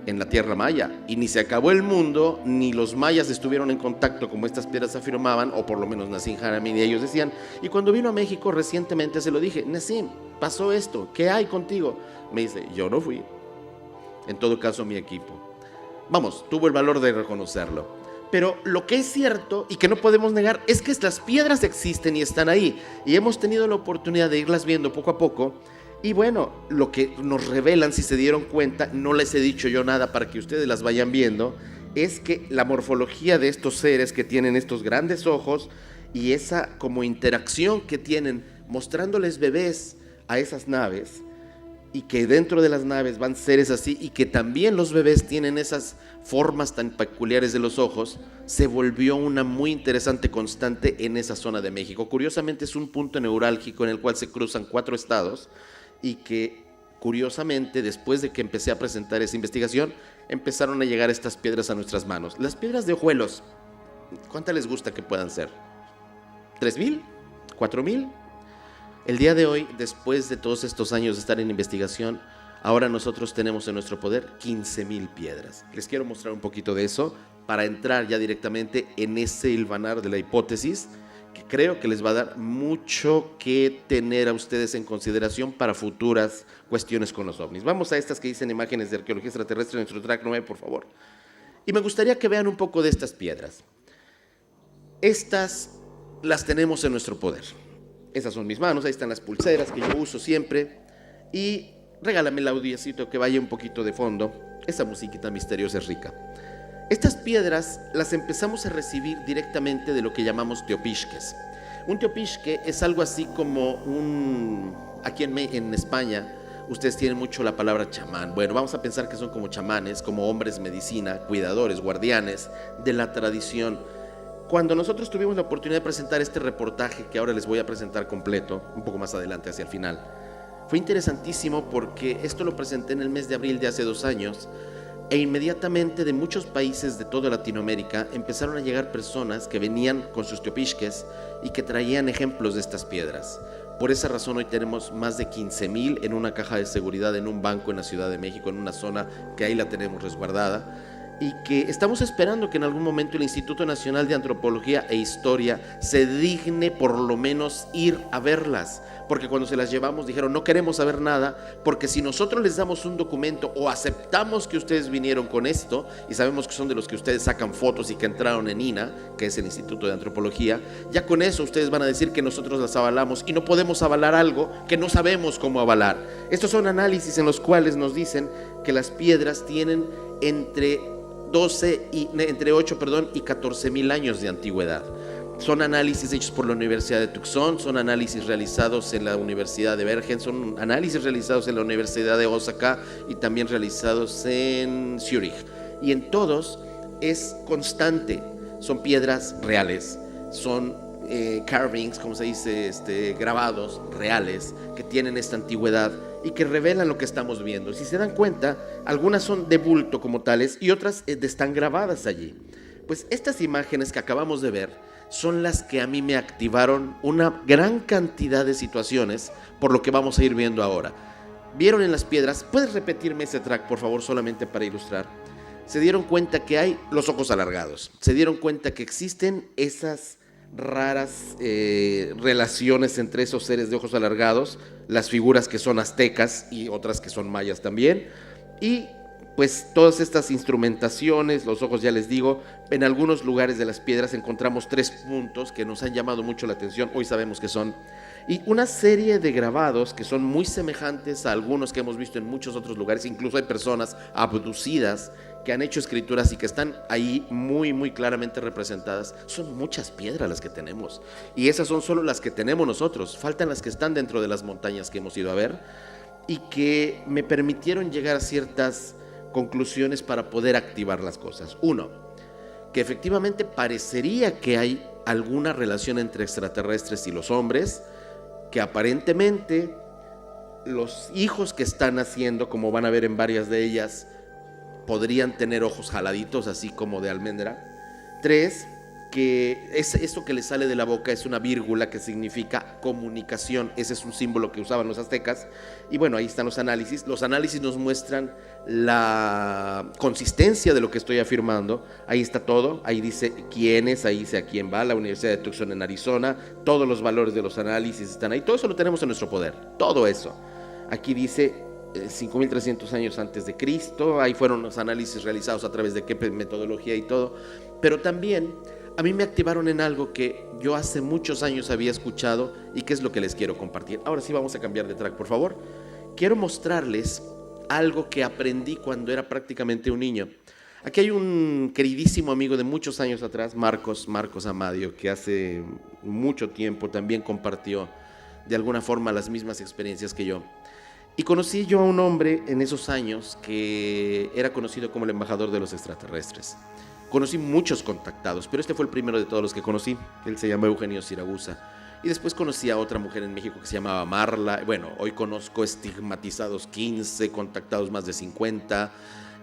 en la tierra maya, y ni se acabó el mundo, ni los mayas estuvieron en contacto como estas piedras afirmaban, o por lo menos Nassim Haramein y ellos decían. Y cuando vino a México recientemente se lo dije: Nassim, pasó esto, ¿qué hay contigo? Me dice: yo no fui. En todo caso, mi equipo. Vamos, tuvo el valor de reconocerlo. Pero lo que es cierto y que no podemos negar es que las piedras existen y están ahí. Y hemos tenido la oportunidad de irlas viendo poco a poco. Y bueno, lo que nos revelan, si se dieron cuenta, no les he dicho yo nada para que ustedes las vayan viendo, es que la morfología de estos seres que tienen estos grandes ojos y esa como interacción que tienen mostrándoles bebés a esas naves, y que dentro de las naves van seres así, y que también los bebés tienen esas formas tan peculiares de los ojos, se volvió una muy interesante constante en esa zona de México. Curiosamente es un punto neurálgico en el cual se cruzan 4 estados, y que curiosamente después de que empecé a presentar esa investigación, empezaron a llegar estas piedras a nuestras manos. Las piedras de hojuelos, ¿cuántas les gusta que puedan ser? ¿3,000? ¿4,000? El día de hoy, después de todos estos años de estar en investigación, ahora nosotros tenemos en nuestro poder 15,000 piedras. Les quiero mostrar un poquito de eso para entrar ya directamente en ese hilvanar de la hipótesis, que creo que les va a dar mucho que tener a ustedes en consideración para futuras cuestiones con los ovnis. Vamos a estas que dicen imágenes de arqueología extraterrestre en nuestro track 9, por favor. Y me gustaría que vean un poco de estas piedras. Estas las tenemos en nuestro poder. Esas son mis manos, ahí están las pulseras que yo uso siempre. Y regálame el audiocito que vaya un poquito de fondo. Esa musiquita misteriosa es rica. Estas piedras las empezamos a recibir directamente de lo que llamamos teopisques. Un teopisque es algo así como aquí en España, ustedes tienen mucho la palabra chamán. Bueno, vamos a pensar que son como chamanes, como hombres medicina, cuidadores, guardianes de la tradición. Cuando nosotros tuvimos la oportunidad de presentar este reportaje, que ahora les voy a presentar completo, un poco más adelante hacia el final, fue interesantísimo porque esto lo presenté en el mes de abril de hace 2 años, e inmediatamente de muchos países de toda Latinoamérica empezaron a llegar personas que venían con sus teopisques y que traían ejemplos de estas piedras. Por esa razón hoy tenemos más de 15,000 en una caja de seguridad en un banco en la Ciudad de México, en una zona que ahí la tenemos resguardada, y que estamos esperando que en algún momento el Instituto Nacional de Antropología e Historia se digne por lo menos ir a verlas, porque cuando se las llevamos dijeron no queremos saber nada, porque si nosotros les damos un documento o aceptamos que ustedes vinieron con esto, y sabemos que son de los que ustedes sacan fotos y que entraron en INA, que es el Instituto de Antropología, ya con eso ustedes van a decir que nosotros las avalamos, y no podemos avalar algo que no sabemos cómo avalar. Estos son análisis en los cuales nos dicen que las piedras tienen entre 8 y 14,000 años de antigüedad. Son análisis hechos por la Universidad de Tucson, son análisis realizados en la Universidad de Bergen, son análisis realizados en la Universidad de Osaka y también realizados en Zurich. Y en todos es constante, son piedras reales, son carvings, como se dice, grabados reales que tienen esta antigüedad y que revelan lo que estamos viendo. Si se dan cuenta, algunas son de bulto como tales y otras están grabadas allí. Pues estas imágenes que acabamos de ver son las que a mí me activaron una gran cantidad de situaciones, por lo que vamos a ir viendo ahora. ¿Vieron en las piedras? ¿Puedes repetirme ese track, por favor, solamente para ilustrar? Se dieron cuenta que hay los ojos alargados, se dieron cuenta que existen esas raras relaciones entre esos seres de ojos alargados, las figuras que son aztecas y otras que son mayas también, y pues todas estas instrumentaciones, los ojos ya les digo, en algunos lugares de las piedras encontramos 3 puntos que nos han llamado mucho la atención, hoy sabemos que son, y una serie de grabados que son muy semejantes a algunos que hemos visto en muchos otros lugares, incluso hay personas abducidas que han hecho escrituras y que están ahí muy, muy claramente representadas. Son muchas piedras las que tenemos, y esas son solo las que tenemos nosotros, faltan las que están dentro de las montañas que hemos ido a ver, y que me permitieron llegar a ciertas conclusiones para poder activar las cosas. Uno, que efectivamente parecería que hay alguna relación entre extraterrestres y los hombres, que aparentemente los hijos que están naciendo, como van a ver en varias de ellas, podrían tener ojos jaladitos, así como de almendra. 3, que esto que le sale de la boca es una vírgula que significa comunicación. Ese es un símbolo que usaban los aztecas. Y bueno, ahí están los análisis. Los análisis nos muestran la consistencia de lo que estoy afirmando. Ahí está todo. Ahí dice quién es, ahí dice a quién va. La Universidad de Tucson en Arizona. Todos los valores de los análisis están ahí. Todo eso lo tenemos en nuestro poder. Todo eso. Aquí dice 5,300 años antes de Cristo. Ahí fueron los análisis realizados a través de qué metodología y todo. Pero también a mí me activaron en algo que yo hace muchos años había escuchado y que es lo que les quiero compartir. Ahora sí vamos a cambiar de track, por favor. Quiero mostrarles algo que aprendí cuando era prácticamente un niño. Aquí hay un queridísimo amigo de muchos años atrás, Marcos Amadio, que hace mucho tiempo también compartió de alguna forma las mismas experiencias que yo. Y conocí yo a un hombre en esos años que era conocido como el embajador de los extraterrestres. Conocí muchos contactados, pero este fue el primero de todos los que conocí. Él se llama Eugenio Siragusa. Y después conocí a otra mujer en México que se llamaba Marla. Bueno, hoy conozco estigmatizados 15, contactados más de 50.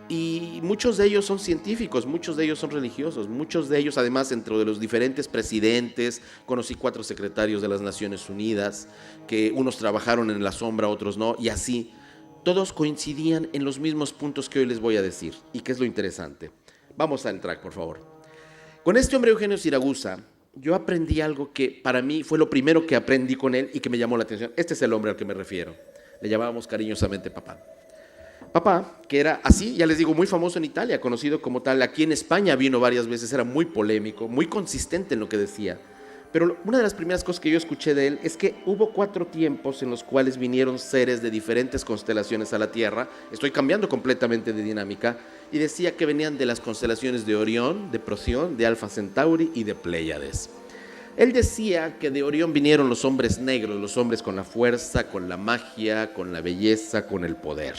Y muchos de ellos son científicos, muchos de ellos son religiosos, muchos de ellos además dentro de los diferentes presidentes. Conocí 4 secretarios de las Naciones Unidas, que unos trabajaron en la sombra, otros no, y así. Todos coincidían en los mismos puntos que hoy les voy a decir, y que es lo interesante. Vamos al track, por favor. Con este hombre Eugenio Siragusa, yo aprendí algo que para mí fue lo primero que aprendí con él y que me llamó la atención. Este es el hombre al que me refiero. Le llamábamos cariñosamente papá. Papá, que era así, ya les digo, muy famoso en Italia, conocido como tal. Aquí en España vino varias veces, era muy polémico, muy consistente en lo que decía. Pero una de las primeras cosas que yo escuché de él es que hubo 4 tiempos en los cuales vinieron seres de diferentes constelaciones a la Tierra. Estoy cambiando completamente de dinámica. Y decía que venían de las constelaciones de Orión, de Procyon, de Alfa Centauri y de Pléyades. Él decía que de Orión vinieron los hombres negros, los hombres con la fuerza, con la magia, con la belleza, con el poder.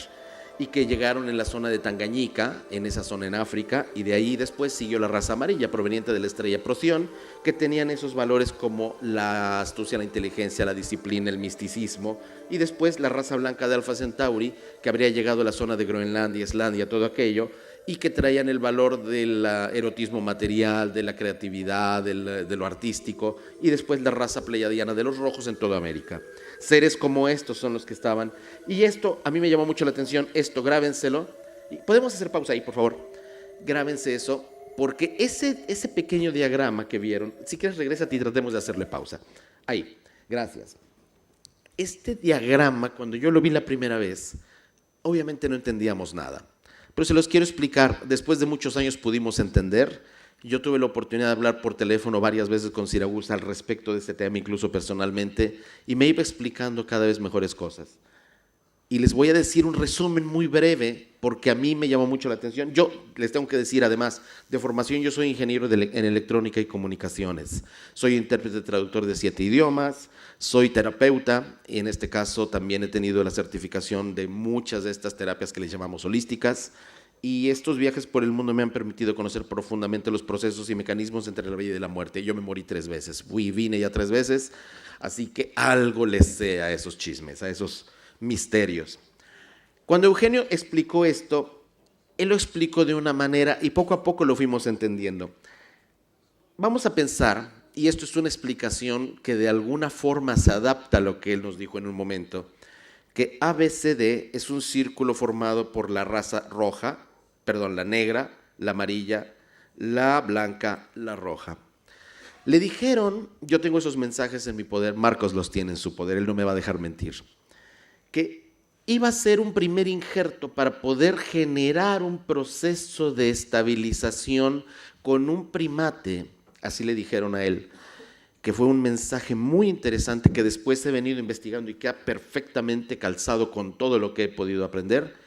Y que llegaron en la zona de Tangañica, en esa zona en África, y de ahí después siguió la raza amarilla proveniente de la estrella Procyon, que tenían esos valores como la astucia, la inteligencia, la disciplina, el misticismo, y después la raza blanca de Alfa Centauri, que habría llegado a la zona de Groenlandia, Islandia, todo aquello, y que traían el valor del erotismo material, de la creatividad, de lo artístico, y después la raza pleyadiana de los rojos en toda América. Seres como estos son los que estaban, y esto a mí me llamó mucho la atención, esto grábenselo, podemos hacer pausa ahí por favor, grábense eso, porque ese pequeño diagrama que vieron, si quieres regrésate y tratemos de hacerle pausa, ahí, gracias. Este diagrama, cuando yo lo vi la primera vez, obviamente no entendíamos nada, pero se los quiero explicar, después de muchos años pudimos entender. Yo tuve la oportunidad de hablar por teléfono varias veces con Siragusa al respecto de este tema, incluso personalmente, y me iba explicando cada vez mejores cosas. Y les voy a decir un resumen muy breve, porque a mí me llamó mucho la atención. Yo les tengo que decir, además, de formación yo soy ingeniero en electrónica y comunicaciones. Soy intérprete traductor de 7 idiomas, soy terapeuta, y en este caso también he tenido la certificación de muchas de estas terapias que les llamamos holísticas. Y estos viajes por el mundo me han permitido conocer profundamente los procesos y mecanismos entre la vida y la muerte. Yo me morí 3 veces, vine ya 3 veces, así que algo les sé a esos chismes, a esos misterios. Cuando Eugenio explicó esto, él lo explicó de una manera y poco a poco lo fuimos entendiendo. Vamos a pensar, y esto es una explicación que de alguna forma se adapta a lo que él nos dijo en un momento, que ABCD es un círculo formado por la raza roja, la negra, la amarilla, la blanca, la roja. Le dijeron, yo tengo esos mensajes en mi poder, Marcos los tiene en su poder, él no me va a dejar mentir, que iba a ser un primer injerto para poder generar un proceso de estabilización con un primate, así le dijeron a él, que fue un mensaje muy interesante que después he venido investigando y que ha perfectamente calzado con todo lo que he podido aprender,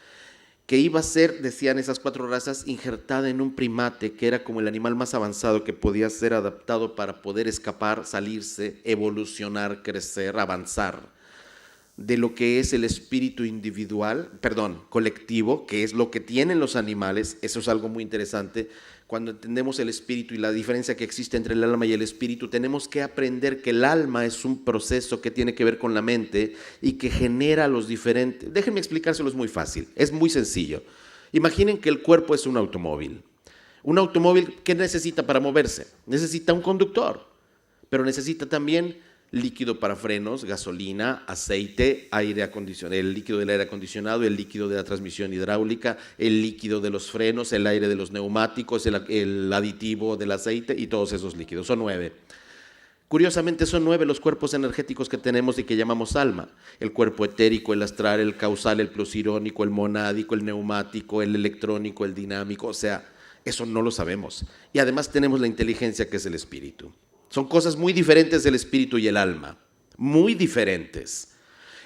que iba a ser, decían esas 4 razas, injertada en un primate que era como el animal más avanzado que podía ser adaptado para poder escapar, salirse, evolucionar, crecer, avanzar de lo que es el espíritu colectivo, que es lo que tienen los animales. Eso es algo muy interesante. Cuando entendemos el espíritu y la diferencia que existe entre el alma y el espíritu, tenemos que aprender que el alma es un proceso que tiene que ver con la mente y que genera los diferentes... Déjenme explicárselo, es muy fácil, es muy sencillo. Imaginen que el cuerpo es un automóvil. Un automóvil, ¿qué necesita para moverse? Necesita un conductor, pero necesita también líquido para frenos, gasolina, aceite, aire acondicionado, el líquido del aire acondicionado, el líquido de la transmisión hidráulica, el líquido de los frenos, el aire de los neumáticos, el aditivo del aceite y todos esos líquidos. Son 9. Curiosamente son 9 los cuerpos energéticos que tenemos y que llamamos alma. El cuerpo etérico, el astral, el causal, el plusirónico, el monádico, el neumático, el electrónico, el dinámico. O sea, eso no lo sabemos. Y además tenemos la inteligencia, que es el espíritu. Son cosas muy diferentes el espíritu y el alma, muy diferentes.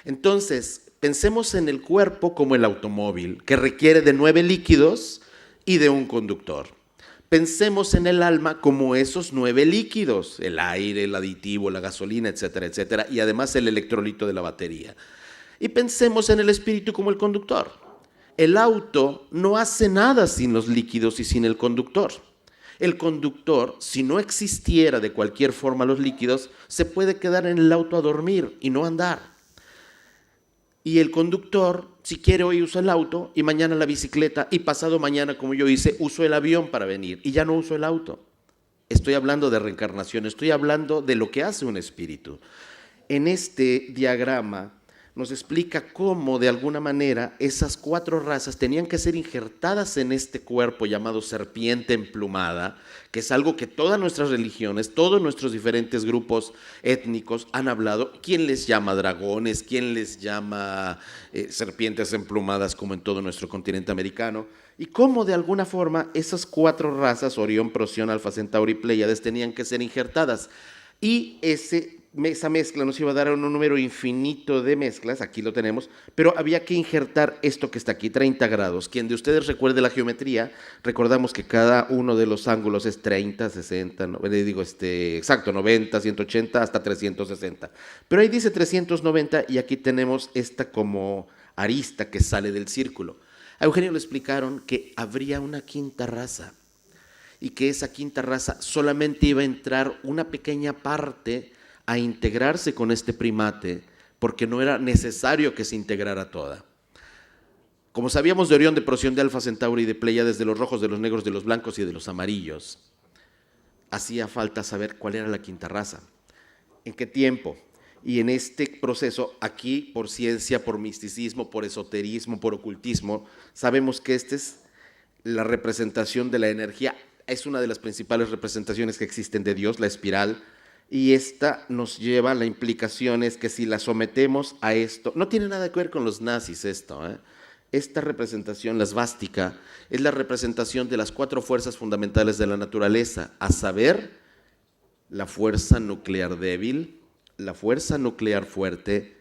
Entonces, pensemos en el cuerpo como el automóvil, que requiere de 9 líquidos y de un conductor. Pensemos en el alma como esos 9 líquidos, el aire, el aditivo, la gasolina, etcétera, etcétera, y además el electrolito de la batería. Y pensemos en el espíritu como el conductor. El auto no hace nada sin los líquidos y sin el conductor. El conductor, si no existiera de cualquier forma los líquidos, se puede quedar en el auto a dormir y no andar. Y el conductor, si quiere, hoy usa el auto y mañana la bicicleta y pasado mañana, como yo hice, uso el avión para venir y ya no uso el auto. Estoy hablando de reencarnación, estoy hablando de lo que hace un espíritu. En este diagrama nos explica cómo, de alguna manera, esas 4 razas tenían que ser injertadas en este cuerpo llamado serpiente emplumada, que es algo que todas nuestras religiones, todos nuestros diferentes grupos étnicos han hablado. ¿Quién les llama dragones? ¿Quién les llama serpientes emplumadas, como en todo nuestro continente americano? Y cómo, de alguna forma, esas 4 razas, Orión, Procyon, Alfa Centauri y Pléyades, tenían que ser injertadas. y esa mezcla nos iba a dar un número infinito de mezclas, aquí lo tenemos, pero había que injertar esto que está aquí, 30 grados. Quien de ustedes recuerde la geometría, recordamos que cada uno de los ángulos es 30, 60, 90, 180, hasta 360. Pero ahí dice 390 y aquí tenemos esta como arista que sale del círculo. A Eugenio le explicaron que habría una quinta raza y que esa quinta raza solamente iba a entrar una pequeña parte a integrarse con este primate, porque no era necesario que se integrara toda. Como sabíamos de Orión, de Procyon, de Alfa Centauri, de Pléyades, de los rojos, de los negros, de los blancos y de los amarillos, hacía falta saber cuál era la quinta raza, en qué tiempo. Y en este proceso, aquí, por ciencia, por misticismo, por esoterismo, por ocultismo, sabemos que esta es la representación de la energía, es una de las principales representaciones que existen de Dios, la espiral. Y esta nos lleva, la implicación es que si la sometemos a esto, no tiene nada que ver con los nazis esto, Esta representación, la svástica, es la representación de las 4 fuerzas fundamentales de la naturaleza, a saber, la fuerza nuclear débil, la fuerza nuclear fuerte,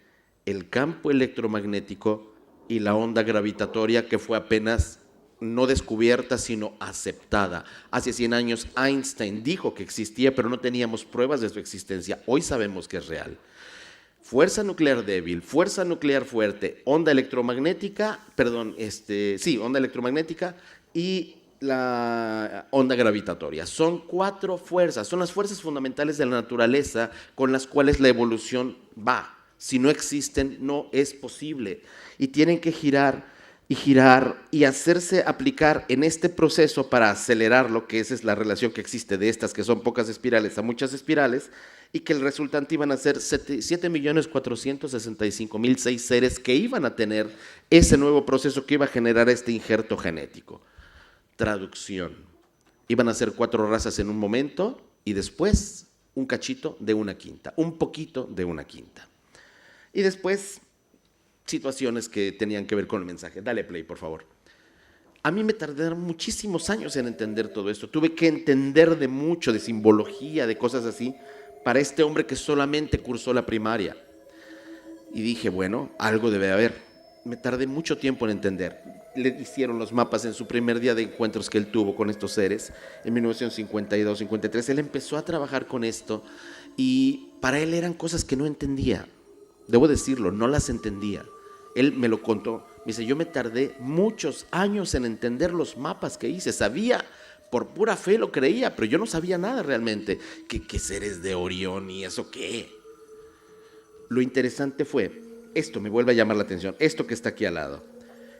el campo electromagnético y la onda gravitatoria, que fue apenas no descubierta, sino aceptada. Hace 100 años Einstein dijo que existía, pero no teníamos pruebas de su existencia. Hoy sabemos que es real. Fuerza nuclear débil, fuerza nuclear fuerte, onda electromagnética, onda electromagnética y la onda gravitatoria. Son 4 fuerzas, son las fuerzas fundamentales de la naturaleza con las cuales la evolución va. Si no existen, no es posible. Y tienen que girar y hacerse aplicar en este proceso para acelerarlo, que esa es la relación que existe de estas, que son pocas espirales a muchas espirales, y que el resultante iban a ser 7.465.006 seres que iban a tener ese nuevo proceso que iba a generar este injerto genético. Traducción. Iban a ser 4 razas en un momento y después un cachito de una quinta, un poquito de una quinta. Y después situaciones que tenían que ver con el mensaje. Dale play, por favor. A mí me tardaron muchísimos años en entender todo esto. Tuve que entender de mucho, de simbología, de cosas así, para este hombre que solamente cursó la primaria. Y dije, bueno, algo debe haber. Me tardé mucho tiempo en entender. Le hicieron los mapas en su primer día de encuentros que él tuvo con estos seres, en 1952-53. Él empezó a trabajar con esto y para él eran cosas que no entendía. Debo decirlo, no las entendía. Él me lo contó, me dice, yo me tardé muchos años en entender los mapas que hice, sabía, por pura fe lo creía, pero yo no sabía nada realmente, que seres de Orión y eso qué. Lo interesante fue, esto me vuelve a llamar la atención, esto que está aquí al lado,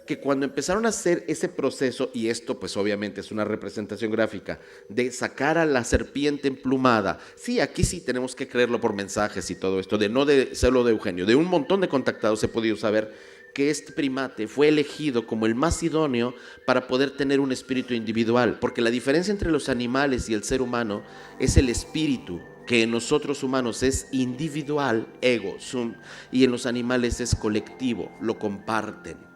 que cuando empezaron a hacer ese proceso, y esto pues obviamente es una representación gráfica, de sacar a la serpiente emplumada, sí, aquí sí tenemos que creerlo por mensajes y todo esto, no de solo de Eugenio, de un montón de contactados he podido saber que este primate fue elegido como el más idóneo para poder tener un espíritu individual, porque la diferencia entre los animales y el ser humano es el espíritu, que en nosotros humanos es individual, ego, sum, y en los animales es colectivo, lo comparten.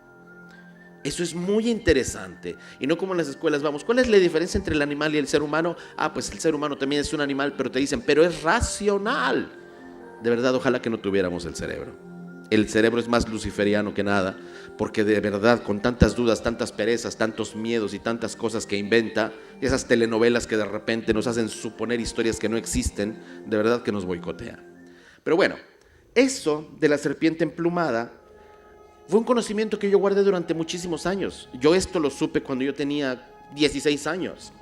Eso es muy interesante, y no como en las escuelas vamos, ¿cuál es la diferencia entre el animal y el ser humano? Ah, pues el ser humano también es un animal, pero te dicen, pero es racional. De verdad, ojalá que no tuviéramos el cerebro. El cerebro es más luciferiano que nada, porque de verdad, con tantas dudas, tantas perezas, tantos miedos y tantas cosas que inventa, esas telenovelas que de repente nos hacen suponer historias que no existen, de verdad que nos boicotea. Pero bueno, eso de la serpiente emplumada fue un conocimiento que yo guardé durante muchísimos años. Yo esto lo supe cuando yo tenía 16 años.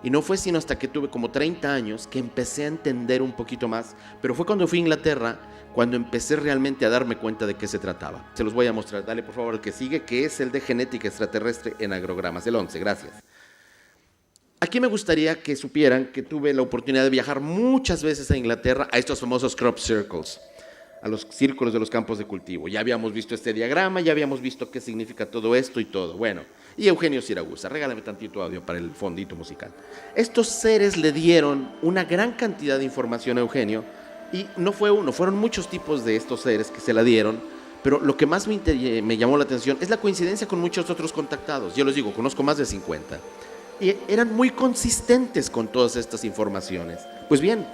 Y no fue sino hasta que tuve como 30 años que empecé a entender un poquito más. Pero fue cuando fui a Inglaterra, cuando empecé realmente a darme cuenta de qué se trataba. Se los voy a mostrar. Dale por favor el que sigue, que es el de genética extraterrestre en agrogramas. El 11, gracias. Aquí me gustaría que supieran que tuve la oportunidad de viajar muchas veces a Inglaterra, a estos famosos crop circles, a los círculos de los campos de cultivo. Ya habíamos visto este diagrama, ya habíamos visto qué significa todo esto y todo. Bueno, y Eugenio Siragusa, regálame tantito audio para el fondito musical. Estos seres le dieron una gran cantidad de información a Eugenio, y no fue uno, fueron muchos tipos de estos seres que se la dieron, pero lo que más me llamó la atención es la coincidencia con muchos otros contactados. Yo les digo, conozco más de 50. Y eran muy consistentes con todas estas informaciones. Pues bien,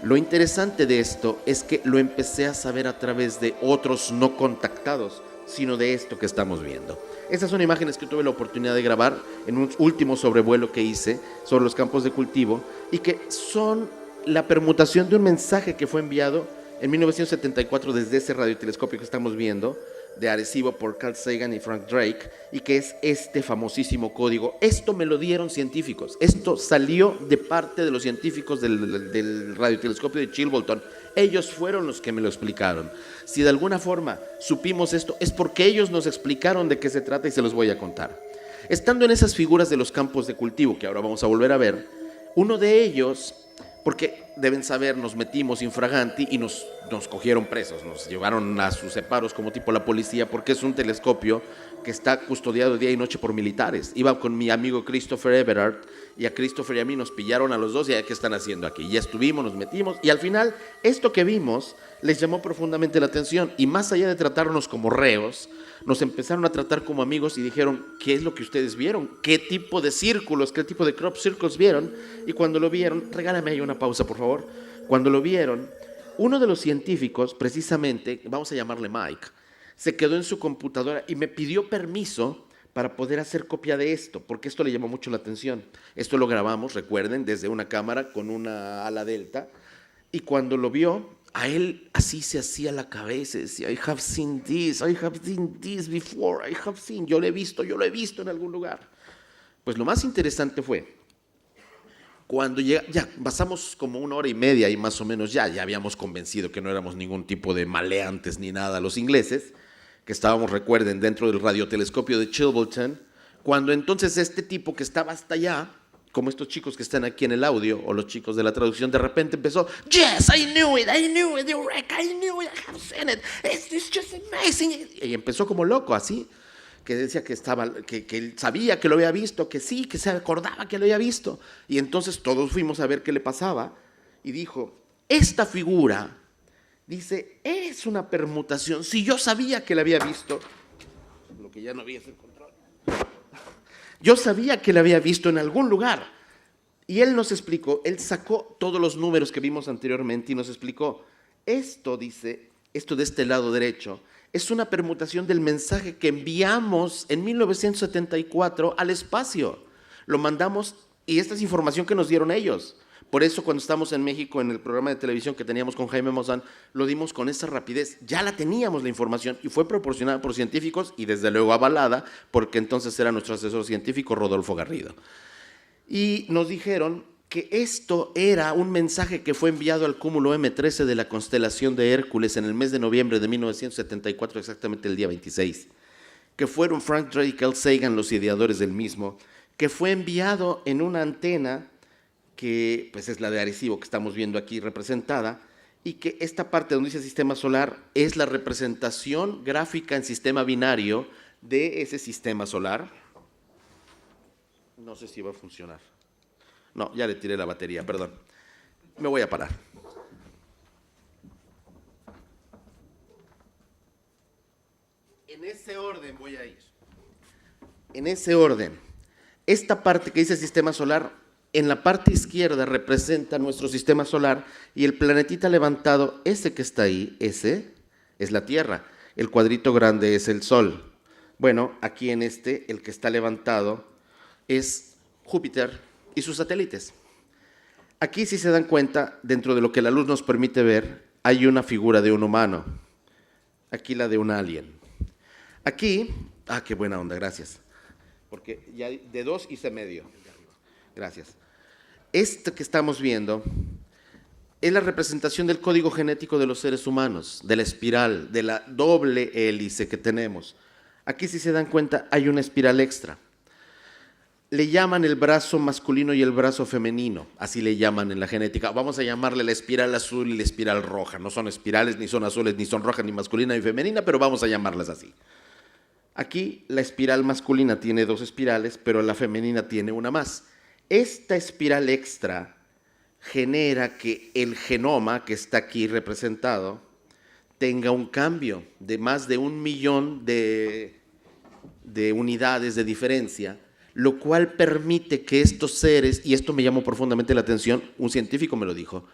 Lo interesante de esto es que lo empecé a saber a través de otros no contactados, sino de esto que estamos viendo. Estas son imágenes que tuve la oportunidad de grabar en un último sobrevuelo que hice sobre los campos de cultivo y que son la permutación de un mensaje que fue enviado en 1974 desde ese radiotelescopio que estamos viendo, de Arecibo por Carl Sagan y Frank Drake, y que es este famosísimo código. Esto me lo dieron científicos, esto salió de parte de los científicos del radiotelescopio de Chilbolton. Ellos fueron los que me lo explicaron. Si de alguna forma supimos esto, es porque ellos nos explicaron de qué se trata y se los voy a contar. Estando en esas figuras de los campos de cultivo, que ahora vamos a volver a ver, uno de ellos, porque deben saber, nos metimos infraganti y nos cogieron presos, nos llevaron a sus separos como tipo la policía, porque es un telescopio que está custodiado día y noche por militares. Iba con mi amigo Christopher Everard, y a Christopher y a mí nos pillaron a los dos y a qué están haciendo aquí. Ya estuvimos, nos metimos, y al final esto que vimos les llamó profundamente la atención, y más allá de tratarnos como reos, nos empezaron a tratar como amigos y dijeron, ¿qué es lo que ustedes vieron? ¿Qué tipo de círculos, qué tipo de crop circles vieron? Y cuando lo vieron, regálame ahí una pausa por favor, cuando lo vieron, uno de los científicos, precisamente, vamos a llamarle Mike, se quedó en su computadora y me pidió permiso para poder hacer copia de esto, porque esto le llamó mucho la atención. Esto lo grabamos, recuerden, desde una cámara con una ala delta, y cuando lo vio, a él así se hacía la cabeza, decía, I have seen this before, yo lo he visto en algún lugar. Pues lo más interesante fue, cuando ya pasamos como 1 hora y media y más o menos ya habíamos convencido que no éramos ningún tipo de maleantes ni nada los ingleses, que estábamos, recuerden, dentro del radiotelescopio de Chilbolton, cuando entonces este tipo que estaba hasta allá, como estos chicos que están aquí en el audio, o los chicos de la traducción, de repente empezó, yes, I knew it, Eureka, I knew it, I have seen it, it's just amazing, y empezó como loco, así, que decía que él sabía que lo había visto, que sí, que se acordaba que lo había visto, y entonces todos fuimos a ver qué le pasaba, y dijo, esta figura, dice, es una permutación, si yo sabía que la había visto, lo que ya no había es el control, yo sabía que la había visto en algún lugar, y él nos explicó, él sacó todos los números que vimos anteriormente y nos explicó, esto dice, esto de este lado derecho, es una permutación del mensaje que enviamos en 1974 al espacio. Lo mandamos y esta es información que nos dieron ellos. Por eso cuando estamos en México en el programa de televisión que teníamos con Jaime Maussan, lo dimos con esa rapidez. Ya la teníamos la información y fue proporcionada por científicos y desde luego avalada porque entonces era nuestro asesor científico Rodolfo Garrido. Y nos dijeron que esto era un mensaje que fue enviado al cúmulo M13 de la constelación de Hércules en el mes de noviembre de 1974, exactamente el día 26, que fueron Frank Drake y Carl Sagan los ideadores del mismo, que fue enviado en una antena que pues es la de Arecibo que estamos viendo aquí representada, y que esta parte donde dice sistema solar es la representación gráfica en sistema binario de ese sistema solar. No sé si va a funcionar. No, ya le tiré la batería, perdón. Me voy a parar. En ese orden voy a ir. En ese orden. Esta parte que dice sistema solar, en la parte izquierda representa nuestro sistema solar y el planetita levantado, ese que está ahí, ese es la Tierra. El cuadrito grande es el Sol. Bueno, aquí en este, el que está levantado es Júpiter y sus satélites. Aquí, si se dan cuenta, dentro de lo que la luz nos permite ver, hay una figura de un humano. Aquí la de un alien. Aquí, qué buena onda, gracias. Porque ya de 2 hice medio. Gracias. Esto que estamos viendo es la representación del código genético de los seres humanos, de la espiral, de la doble hélice que tenemos. Aquí, si se dan cuenta, hay una espiral extra. Le llaman el brazo masculino y el brazo femenino, así le llaman en la genética. Vamos a llamarle la espiral azul y la espiral roja. No son espirales, ni son azules, ni son rojas, ni masculina ni femenina, pero vamos a llamarlas así. Aquí la espiral masculina tiene 2 espirales, pero la femenina tiene una más. Esta espiral extra genera que el genoma que está aquí representado tenga un cambio de más de 1 millón de unidades de diferencia, lo cual permite que estos seres, y esto me llamó profundamente la atención, un científico me lo dijo,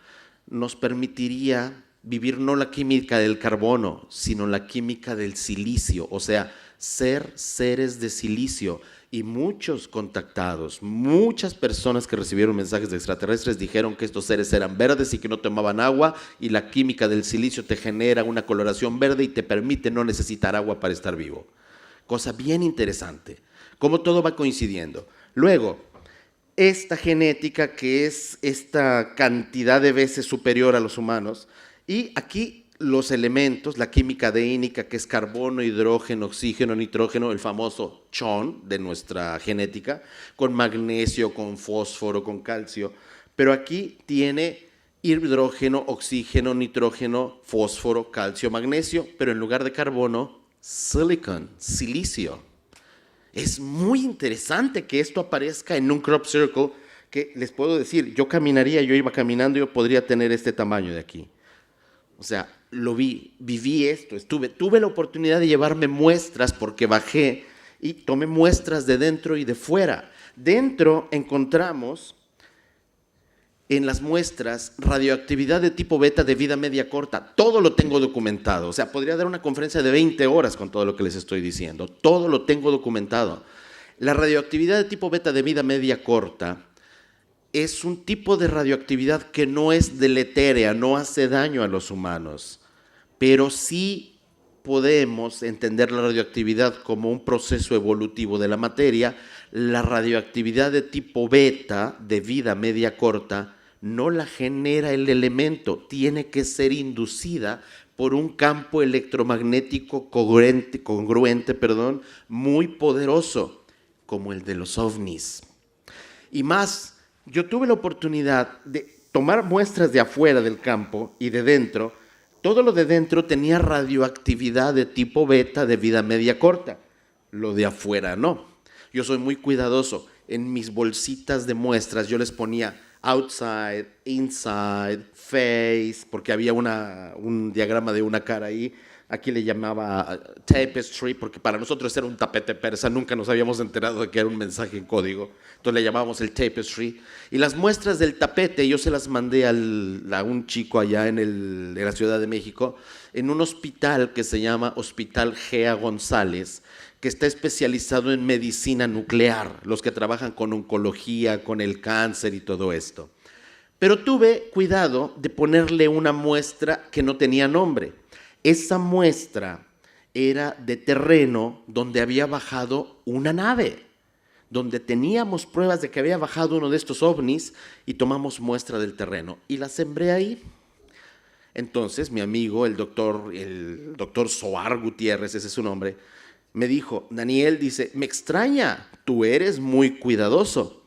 nos permitiría vivir no la química del carbono, sino la química del silicio, o sea, ser seres de silicio. Y muchos contactados, muchas personas que recibieron mensajes de extraterrestres dijeron que estos seres eran verdes y que no tomaban agua, y la química del silicio te genera una coloración verde y te permite no necesitar agua para estar vivo. Cosa bien interesante, cómo todo va coincidiendo. Luego, esta genética que es esta cantidad de veces superior a los humanos, y aquí los elementos, la química deínica, que es carbono, hidrógeno, oxígeno, nitrógeno, el famoso chon de nuestra genética, con magnesio, con fósforo, con calcio, pero aquí tiene hidrógeno, oxígeno, nitrógeno, fósforo, calcio, magnesio, pero en lugar de carbono, silicon, silicio. Es muy interesante que esto aparezca en un crop circle, que les puedo decir, yo iba caminando, yo podría tener este tamaño de aquí. O sea, lo viví esto, tuve la oportunidad de llevarme muestras porque bajé y tomé muestras de dentro y de fuera. Dentro encontramos en las muestras radioactividad de tipo beta de vida media corta. Todo lo tengo documentado. O sea, podría dar una conferencia de 20 horas con todo lo que les estoy diciendo. Todo lo tengo documentado. La radioactividad de tipo beta de vida media corta es un tipo de radioactividad que no es deletérea, no hace daño a los humanos, pero sí podemos entender la radioactividad como un proceso evolutivo de la materia. La radioactividad de tipo beta, de vida media corta, no la genera el elemento, tiene que ser inducida por un campo electromagnético congruente, muy poderoso, como el de los ovnis. Y más, yo tuve la oportunidad de tomar muestras de afuera del campo y de dentro. Todo lo de dentro tenía radioactividad de tipo beta de vida media corta. Lo de afuera no. Yo soy muy cuidadoso. En mis bolsitas de muestras yo les ponía outside, inside, face, porque había un diagrama de una cara ahí. Aquí le llamaba tapestry, porque para nosotros era un tapete persa, nunca nos habíamos enterado de que era un mensaje en código, entonces le llamábamos el tapestry. Y las muestras del tapete yo se las mandé a un chico allá en la Ciudad de México, en un hospital que se llama Hospital Gea González, que está especializado en medicina nuclear, los que trabajan con oncología, con el cáncer y todo esto. Pero tuve cuidado de ponerle una muestra que no tenía nombre. Esa muestra era de terreno donde había bajado una nave, donde teníamos pruebas de que había bajado uno de estos ovnis, y tomamos muestra del terreno y la sembré ahí. Entonces mi amigo, el doctor Soar Gutiérrez, ese es su nombre, me dijo: Daniel, dice, me extraña, tú eres muy cuidadoso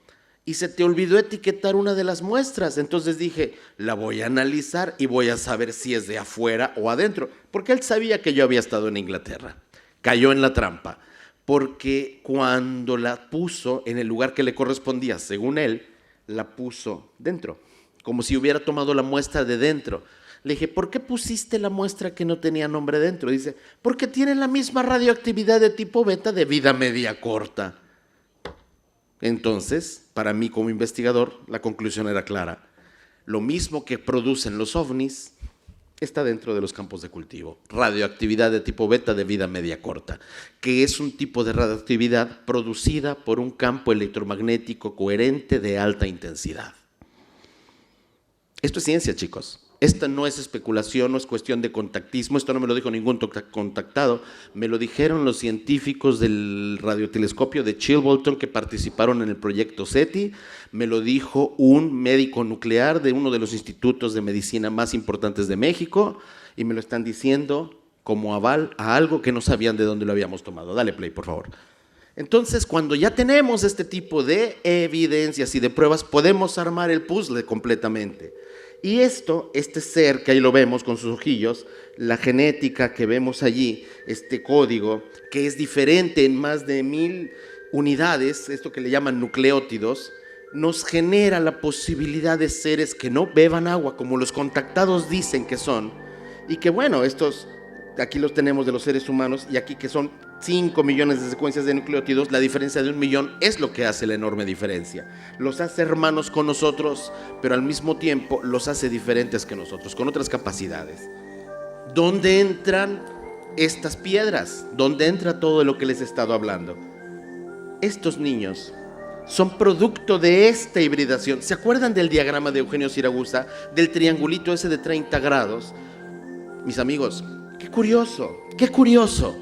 y se te olvidó etiquetar una de las muestras. Entonces dije, la voy a analizar y voy a saber si es de afuera o adentro, porque él sabía que yo había estado en Inglaterra. Cayó en la trampa, porque cuando la puso en el lugar que le correspondía, según él, la puso dentro, como si hubiera tomado la muestra de dentro. Le dije, ¿por qué pusiste la muestra que no tenía nombre dentro? Dice, porque tiene la misma radioactividad de tipo beta de vida media corta. Entonces, para mí como investigador, la conclusión era clara. Lo mismo que producen los ovnis está dentro de los campos de cultivo. Radioactividad de tipo beta de vida media corta, que es un tipo de radioactividad producida por un campo electromagnético coherente de alta intensidad. Esto es ciencia, chicos. Esta no es especulación, no es cuestión de contactismo, esto no me lo dijo ningún contactado, me lo dijeron los científicos del radiotelescopio de Chilbolton que participaron en el proyecto SETI, me lo dijo un médico nuclear de uno de los institutos de medicina más importantes de México, y me lo están diciendo como aval a algo que no sabían de dónde lo habíamos tomado. Dale play, por favor. Entonces, cuando ya tenemos este tipo de evidencias y de pruebas, podemos armar el puzzle completamente. Y este ser que ahí lo vemos con sus ojillos, la genética que vemos allí, este código, que es diferente en más de 1000 unidades, esto que le llaman nucleótidos, nos genera la posibilidad de seres que no beban agua, como los contactados dicen que son, y que bueno, estos aquí los tenemos de los seres humanos, y aquí que son 5 millones de secuencias de nucleótidos, la diferencia de 1 millón es lo que hace la enorme diferencia. Los hace hermanos con nosotros, pero al mismo tiempo los hace diferentes que nosotros, con otras capacidades. ¿Dónde entran estas piedras? ¿Dónde entra todo de lo que les he estado hablando? Estos niños son producto de esta hibridación. ¿Se acuerdan del diagrama de Eugenio Siragusa, del triangulito ese de 30 grados? Mis amigos, qué curioso, qué curioso.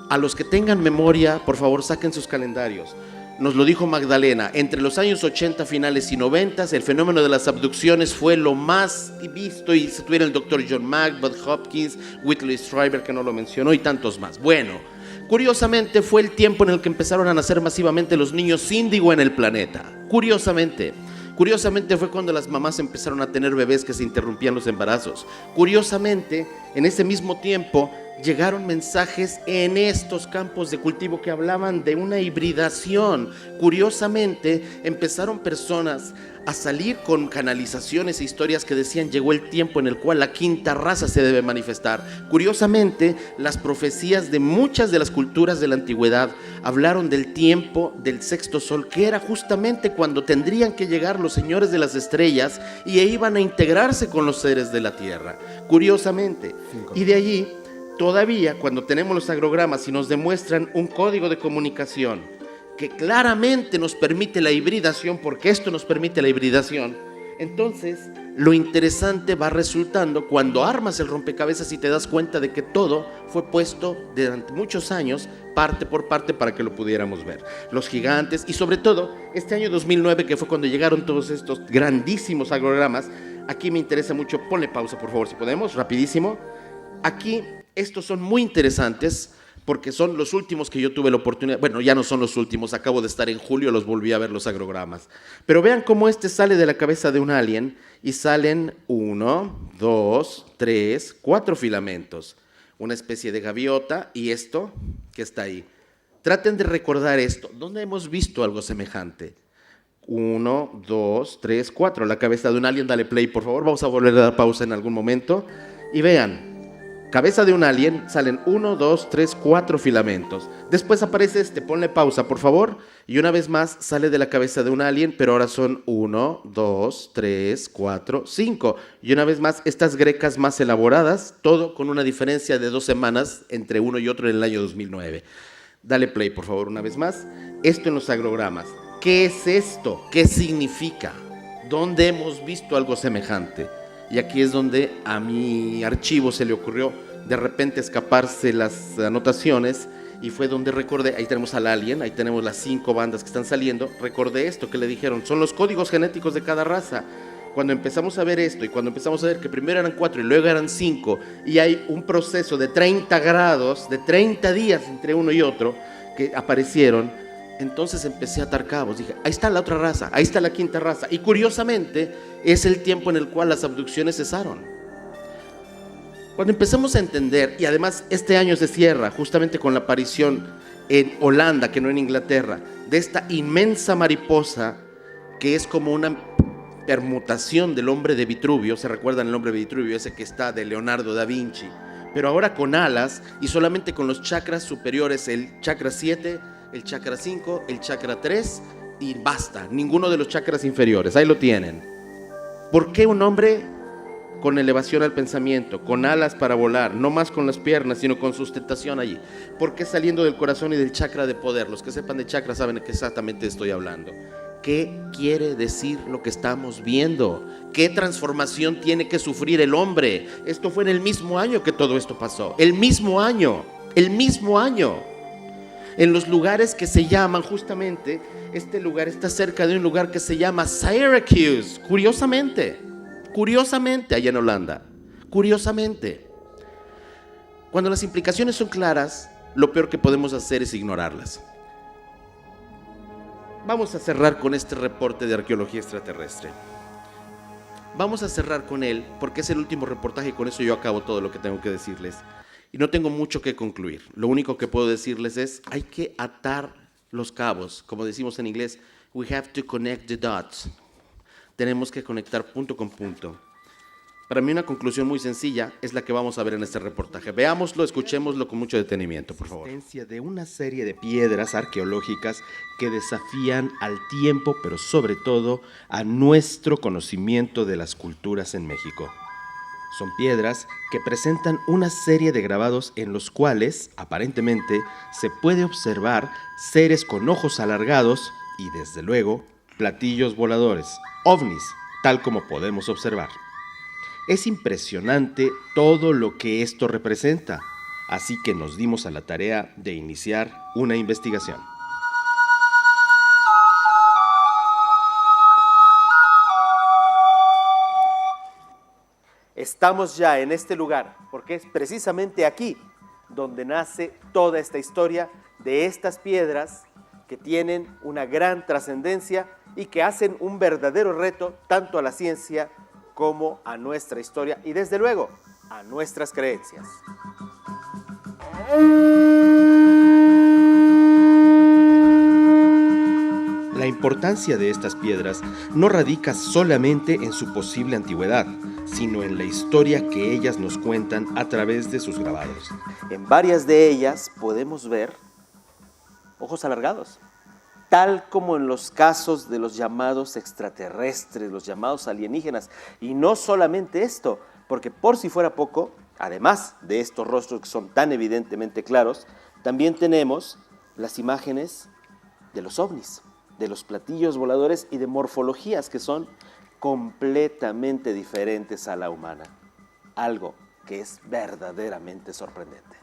A los que tengan memoria, por favor, saquen sus calendarios. Nos lo dijo Magdalena, entre los años 80 finales y 90, el fenómeno de las abducciones fue lo más visto, y se tuviera el doctor John Mack, Bud Hopkins, Whitley Strieber, que no lo mencionó, y tantos más. Bueno, curiosamente fue el tiempo en el que empezaron a nacer masivamente los niños índigo en el planeta. Curiosamente fue cuando las mamás empezaron a tener bebés que se interrumpían los embarazos. Curiosamente, en ese mismo tiempo llegaron mensajes en estos campos de cultivo que hablaban de una hibridación. Curiosamente, empezaron personas a salir con canalizaciones e historias que decían: llegó el tiempo en el cual la quinta raza se debe manifestar. Curiosamente, las profecías de muchas de las culturas de la antigüedad hablaron del tiempo del sexto sol, que era justamente cuando tendrían que llegar los señores de las estrellas y iban a integrarse con los seres de la tierra. Curiosamente. Y de allí, todavía cuando tenemos los agrogramas y nos demuestran un código de comunicación que claramente nos permite la hibridación, porque esto nos permite la hibridación, entonces lo interesante va resultando cuando armas el rompecabezas y te das cuenta de que todo fue puesto durante muchos años, parte por parte, para que lo pudiéramos ver. Los gigantes, y sobre todo este año 2009, que fue cuando llegaron todos estos grandísimos agrogramas. Aquí me interesa mucho, ponle pausa por favor si podemos, rapidísimo. Aquí estos son muy interesantes porque son los últimos que yo tuve la oportunidad. Bueno, ya no son los últimos, acabo de estar en julio, los volví a ver los agrogramas. Pero vean cómo este sale de la cabeza de un alien y salen 1, 2, 3, 4 filamentos. Una especie de gaviota, y esto que está ahí. Traten de recordar esto. ¿Dónde hemos visto algo semejante? 1, 2, 3, 4. La cabeza de un alien, dale play por favor. Vamos a volver a dar pausa en algún momento. Y vean. Cabeza de un alien, salen 1, 2, 3, 4 filamentos. Después aparece este, ponle pausa por favor. Y una vez más sale de la cabeza de un alien, pero ahora son 1, 2, 3, 4, 5. Y una vez más estas grecas más elaboradas, todo con una diferencia de 2 semanas entre uno y otro en el año 2009. Dale play por favor una vez más. Esto en los agrogramas. ¿Qué es esto? ¿Qué significa? ¿Dónde hemos visto algo semejante? Y aquí es donde a mi archivo se le ocurrió de repente escaparse las anotaciones, y fue donde recordé, ahí tenemos al alien, ahí tenemos las 5 bandas que están saliendo, recordé esto que le dijeron, son los códigos genéticos de cada raza. Cuando empezamos a ver esto y cuando empezamos a ver que primero eran 4 y luego eran 5, y hay un proceso de 30 grados, de 30 días entre uno y otro que aparecieron, entonces empecé a atar cabos, dije, ahí está la otra raza, ahí está la quinta raza, y curiosamente es el tiempo en el cual las abducciones cesaron. Cuando empezamos a entender, y además este año se cierra justamente con la aparición en Holanda, que no en Inglaterra, de esta inmensa mariposa que es como una permutación del hombre de Vitruvio. ¿Se recuerdan el hombre de Vitruvio? Ese que está de Leonardo da Vinci, pero ahora con alas y solamente con los chakras superiores, el chakra 7, el chakra 5, el chakra 3, y basta, ninguno de los chakras inferiores, ahí lo tienen. ¿Por qué un hombre con elevación al pensamiento, con alas para volar, no más con las piernas, sino con sustentación allí? ¿Por qué saliendo del corazón y del chakra de poder? Los que sepan de chakra saben de qué exactamente estoy hablando. ¿Qué quiere decir lo que estamos viendo? ¿Qué transformación tiene que sufrir el hombre? Esto fue en el mismo año que todo esto pasó, el mismo año, en los lugares que se llaman justamente, este lugar está cerca de un lugar que se llama Syracuse, curiosamente, allá en Holanda, curiosamente. Cuando las implicaciones son claras, lo peor que podemos hacer es ignorarlas. Vamos a cerrar con este reporte de arqueología extraterrestre. Vamos a cerrar con él porque es el último reportaje y con eso yo acabo todo lo que tengo que decirles. Y no tengo mucho que concluir. Lo único que puedo decirles es, hay que atar los cabos. Como decimos en inglés, we have to connect the dots. Tenemos que conectar punto con punto. Para mí una conclusión muy sencilla es la que vamos a ver en este reportaje. Veámoslo, escuchémoslo con mucho detenimiento, por favor. La existencia de una serie de piedras arqueológicas que desafían al tiempo, pero sobre todo a nuestro conocimiento de las culturas en México. Son piedras que presentan una serie de grabados en los cuales, aparentemente, se puede observar seres con ojos alargados y, desde luego, platillos voladores, ovnis, tal como podemos observar. Es impresionante todo lo que esto representa, así que nos dimos a la tarea de iniciar una investigación. Estamos ya en este lugar, porque es precisamente aquí donde nace toda esta historia de estas piedras que tienen una gran trascendencia y que hacen un verdadero reto tanto a la ciencia como a nuestra historia y desde luego a nuestras creencias. La importancia de estas piedras no radica solamente en su posible antigüedad, sino en la historia que ellas nos cuentan a través de sus grabados. En varias de ellas podemos ver ojos alargados, tal como en los casos de los llamados extraterrestres, los llamados alienígenas. Y no solamente esto, porque por si fuera poco, además de estos rostros que son tan evidentemente claros, también tenemos las imágenes de los ovnis, de los platillos voladores y de morfologías que son completamente diferentes a la humana. Algo que es verdaderamente sorprendente.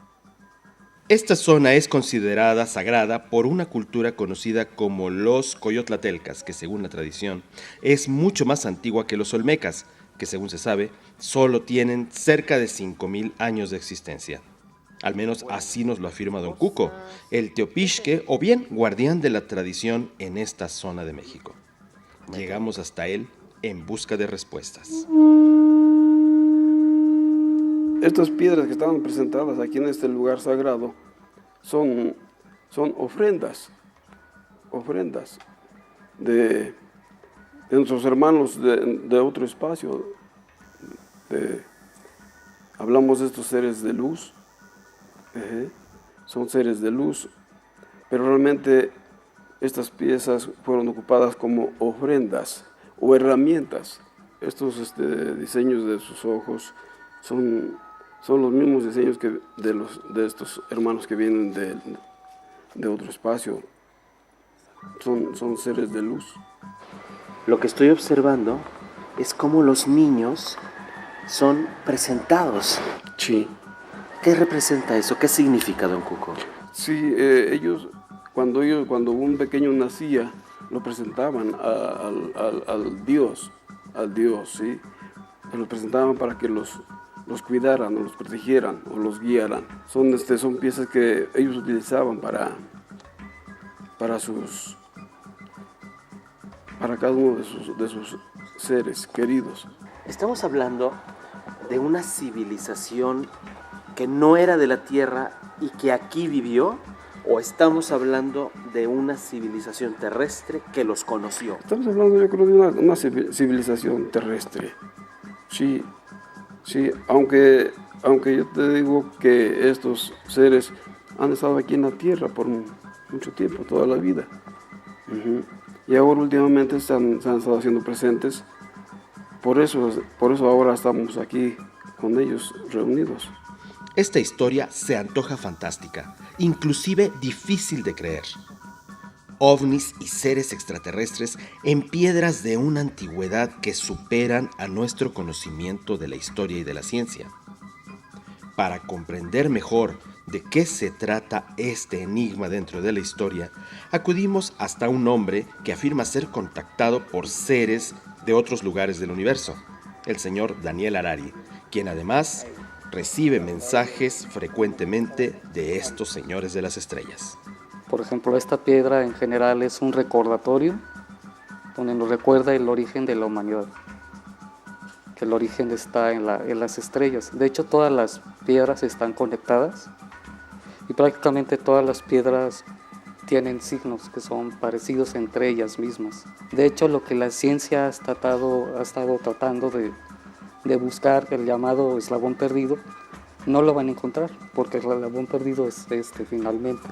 Esta zona es considerada sagrada por una cultura conocida como los coyotlatelcas, que según la tradición es mucho más antigua que los olmecas, que según se sabe, solo tienen cerca de 5,000 años de existencia. Al menos así nos lo afirma don Cuco, el teopixque o bien guardián de la tradición en esta zona de México. Llegamos hasta él en busca de respuestas. Estas piedras que estaban presentadas aquí en este lugar sagrado son ofrendas de nuestros hermanos de otro espacio. Hablamos de estos seres de luz, son seres de luz, pero realmente estas piezas fueron ocupadas como ofrendas o herramientas. Estos diseños de sus ojos son los mismos diseños que de estos hermanos que vienen de otro espacio. Son seres de luz. Lo que estoy observando es cómo los niños son presentados. Sí. ¿Qué representa eso? ¿Qué significa, don Cuco? Sí, cuando un pequeño nacía, lo presentaban al Dios, ¿sí? Lo presentaban para que los cuidaran, o los protegieran, o los guiaran. Son piezas que ellos utilizaban para cada uno de sus seres queridos. Estamos hablando de una civilización que no era de la Tierra y que aquí vivió, ¿o estamos hablando de una civilización terrestre que los conoció? Estamos hablando, yo creo, de una civilización terrestre. Sí, aunque yo te digo que estos seres han estado aquí en la Tierra por mucho tiempo, toda la vida. Y ahora últimamente se han estado haciendo presentes. Por eso ahora estamos aquí con ellos reunidos. Esta historia se antoja fantástica, inclusive difícil de creer. ovnis y seres extraterrestres en piedras de una antigüedad que superan a nuestro conocimiento de la historia y de la ciencia. Para comprender mejor de qué se trata este enigma dentro de la historia, acudimos hasta un hombre que afirma ser contactado por seres de otros lugares del universo, el señor Daniel Harari, quien además recibe mensajes frecuentemente de estos señores de las estrellas. Por ejemplo, esta piedra en general es un recordatorio donde nos recuerda el origen de la humanidad, que el origen está en las estrellas. De hecho, todas las piedras están conectadas y prácticamente todas las piedras tienen signos que son parecidos entre ellas mismas. De hecho, lo que la ciencia ha estado tratando de buscar el llamado eslabón perdido, no lo van a encontrar, porque el eslabón perdido es este finalmente.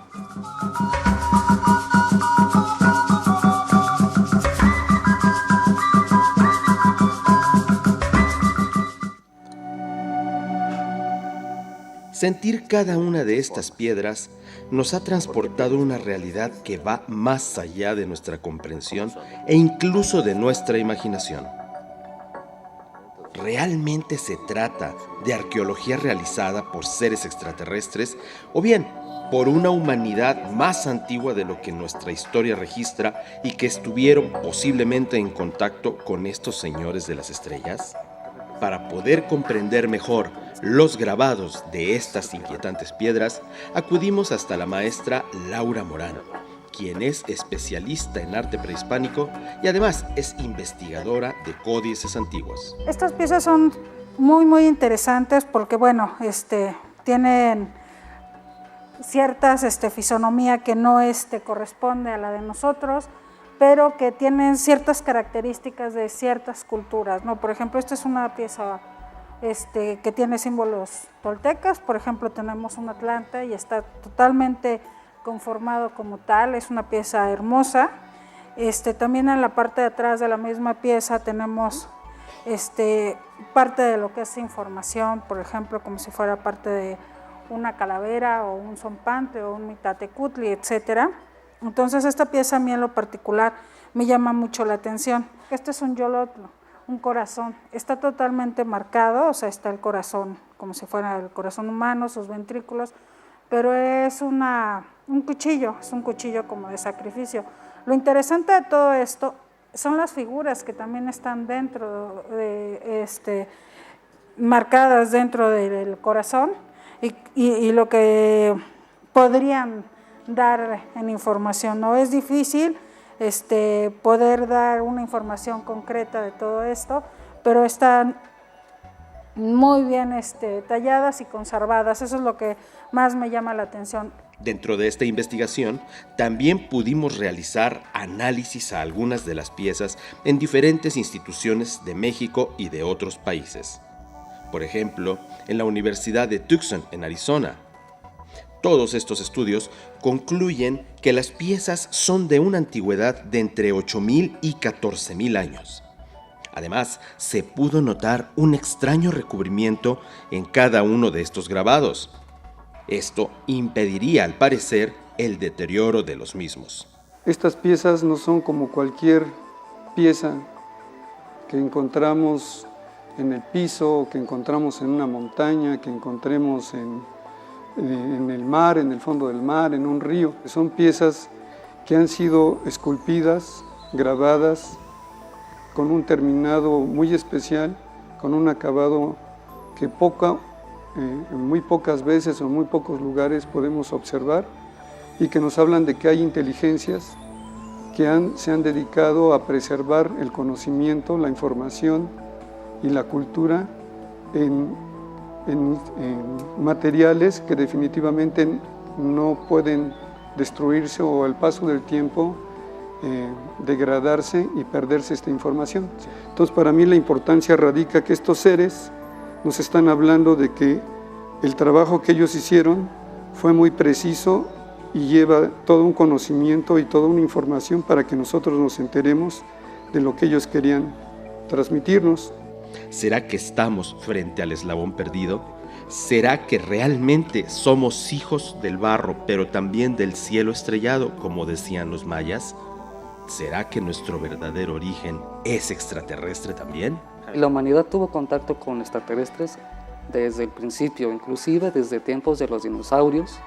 Sentir cada una de estas piedras nos ha transportado a una realidad que va más allá de nuestra comprensión e incluso de nuestra imaginación. ¿Realmente se trata de arqueología realizada por seres extraterrestres o bien por una humanidad más antigua de lo que nuestra historia registra y que estuvieron posiblemente en contacto con estos señores de las estrellas? Para poder comprender mejor los grabados de estas inquietantes piedras, acudimos hasta la maestra Laura Morán, quien es especialista en arte prehispánico y además es investigadora de códices antiguos. Estas piezas son muy interesantes porque, bueno, tienen ciertas fisonomía que no corresponde a la de nosotros, pero que tienen ciertas características de ciertas culturas, ¿no? Por ejemplo, esta es una pieza que tiene símbolos toltecas. Por ejemplo, tenemos un atlante y está totalmente conformado como tal, es una pieza hermosa. También en la parte de atrás de la misma pieza tenemos parte de lo que es información, por ejemplo, como si fuera parte de una calavera o un zompante o un mitatecutli, etcétera. Entonces esta pieza a mí en lo particular me llama mucho la atención. Este es un yolotl, un corazón, está totalmente marcado, o sea, está el corazón como si fuera el corazón humano, sus ventrículos, pero es un cuchillo, es un cuchillo como de sacrificio. Lo interesante de todo esto son las figuras que también están dentro de marcadas dentro del corazón y lo que podrían dar en información. No es difícil poder dar una información concreta de todo esto, pero están muy bien talladas y conservadas. Eso es lo que más me llama la atención. Dentro de esta investigación, también pudimos realizar análisis a algunas de las piezas en diferentes instituciones de México y de otros países. Por ejemplo, en la Universidad de Tucson, en Arizona. Todos estos estudios concluyen que las piezas son de una antigüedad de entre 8.000 y 14.000 años. Además, se pudo notar un extraño recubrimiento en cada uno de estos grabados. Esto impediría, al parecer, el deterioro de los mismos. Estas piezas no son como cualquier pieza que encontramos en el piso, que encontramos en una montaña, que encontremos en el mar, en el fondo del mar, en un río. Son piezas que han sido esculpidas, grabadas, con un terminado muy especial, con un acabado que muy pocas veces o en muy pocos lugares podemos observar y que nos hablan de que hay inteligencias que se han dedicado a preservar el conocimiento, la información y la cultura en materiales que definitivamente no pueden destruirse o al paso del tiempo degradarse y perderse esta información. Entonces, para mí la importancia radica que estos seres nos están hablando de que el trabajo que ellos hicieron fue muy preciso y lleva todo un conocimiento y toda una información para que nosotros nos enteremos de lo que ellos querían transmitirnos. ¿Será que estamos frente al eslabón perdido? ¿Será que realmente somos hijos del barro, pero también del cielo estrellado, como decían los mayas? ¿Será que nuestro verdadero origen es extraterrestre también? La humanidad tuvo contacto con extraterrestres desde el principio, inclusive desde tiempos de los dinosaurios,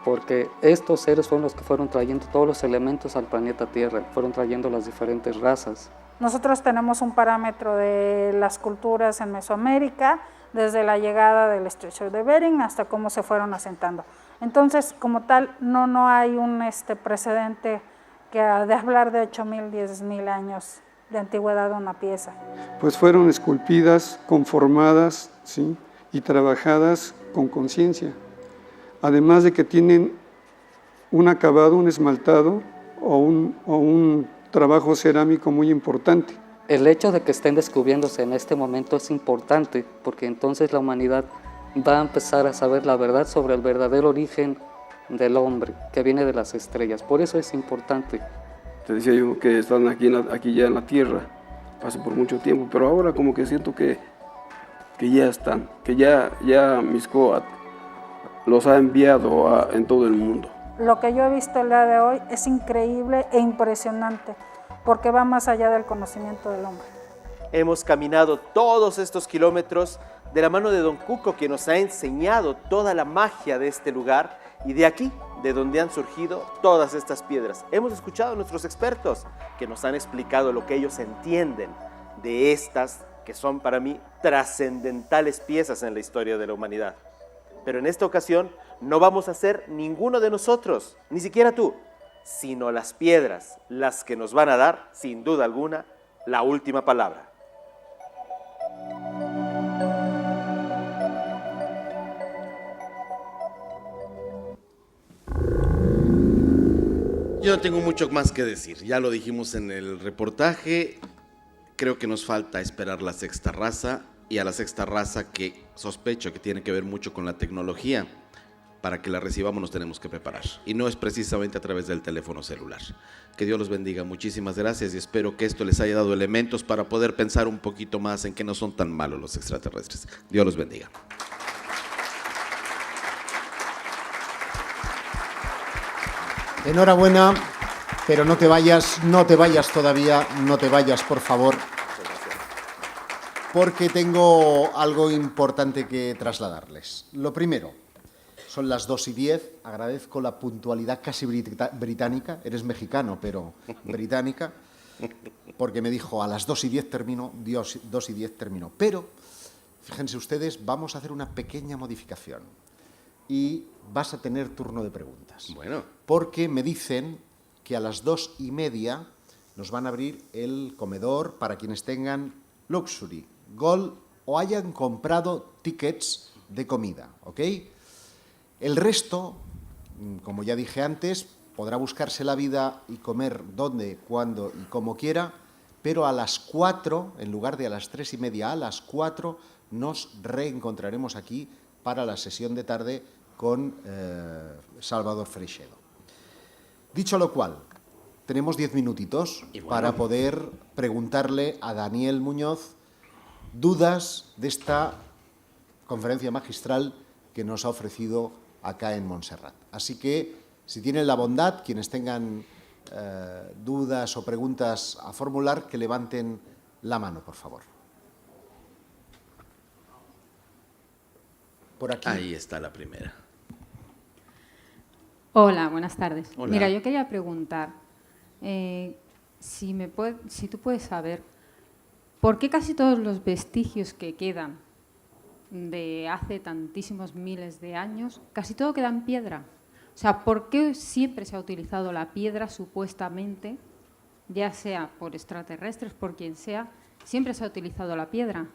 porque estos seres fueron los que fueron trayendo todos los elementos al planeta Tierra, fueron trayendo las diferentes razas. Nosotros tenemos un parámetro de las culturas en Mesoamérica, desde la llegada del estrecho de Bering hasta cómo se fueron asentando. Entonces, como tal, no hay un precedente de hablar de 8.000, 10.000 años de antigüedad de una pieza. Pues fueron esculpidas, conformadas, ¿sí?, y trabajadas con conciencia. Además de que tienen un acabado, un esmaltado o un trabajo cerámico muy importante. el hecho de que estén descubriéndose en este momento es importante, porque entonces la humanidad va a empezar a saber la verdad sobre el verdadero origen del hombre, que viene de las estrellas. Por eso es importante. Te decía yo que están aquí ya en la Tierra, hace por mucho tiempo, pero ahora como que siento que ya están, que ya Mixcoatl los ha enviado en todo el mundo. Lo que yo he visto el día de hoy es increíble e impresionante, porque va más allá del conocimiento del hombre. Hemos caminado todos estos kilómetros de la mano de Don Cuco, que nos ha enseñado toda la magia de este lugar y de aquí, de donde han surgido todas estas piedras. Hemos escuchado a nuestros expertos que nos han explicado lo que ellos entienden de estas que son para mí trascendentales piezas en la historia de la humanidad. Pero en esta ocasión no vamos a ser ninguno de nosotros, ni siquiera tú, sino las piedras, las que nos van a dar, sin duda alguna, la última palabra. Yo no tengo mucho más que decir, ya lo dijimos en el reportaje, creo que nos falta esperar la sexta raza, y a la sexta raza, que sospecho que tiene que ver mucho con la tecnología, para que la recibamos nos tenemos que preparar, y no es precisamente a través del teléfono celular. Que Dios los bendiga, muchísimas gracias, y espero que esto les haya dado elementos para poder pensar un poquito más en que no son tan malos los extraterrestres. Dios los bendiga. Enhorabuena, pero no te vayas todavía, no te vayas, por favor, porque tengo algo importante que trasladarles. Lo primero, son las 2:10, agradezco la puntualidad casi británica, eres mexicano, pero británica, porque me dijo a las 2:10 termino, 2:10 termino. Pero, fíjense ustedes, vamos a hacer una pequeña modificación y vas a tener turno de preguntas. Bueno. Porque me dicen que a las 2:30 nos van a abrir el comedor para quienes tengan Luxury, Gold o hayan comprado tickets de comida, ¿ok? El resto, como ya dije antes, podrá buscarse la vida y comer donde, cuando y como quiera, pero a las 4, en lugar de a las 3:30, a las 4 nos reencontraremos aquí para la sesión de tarde con Salvador Freixedo. Dicho lo cual, tenemos 10 minutitos para poder preguntarle a Daniel Muñoz dudas de esta conferencia magistral que nos ha ofrecido acá en Montserrat. Así que, si tienen la bondad, quienes tengan dudas o preguntas a formular, que levanten la mano, por favor. Por aquí. Ahí está la primera. Hola, buenas tardes. Hola. Mira, yo quería preguntar si tú puedes saber por qué casi todos los vestigios que quedan de hace tantísimos miles de años, casi todo queda en piedra. O sea, ¿por qué siempre se ha utilizado la piedra supuestamente, ya sea por extraterrestres, por quien sea, siempre se ha utilizado la piedra?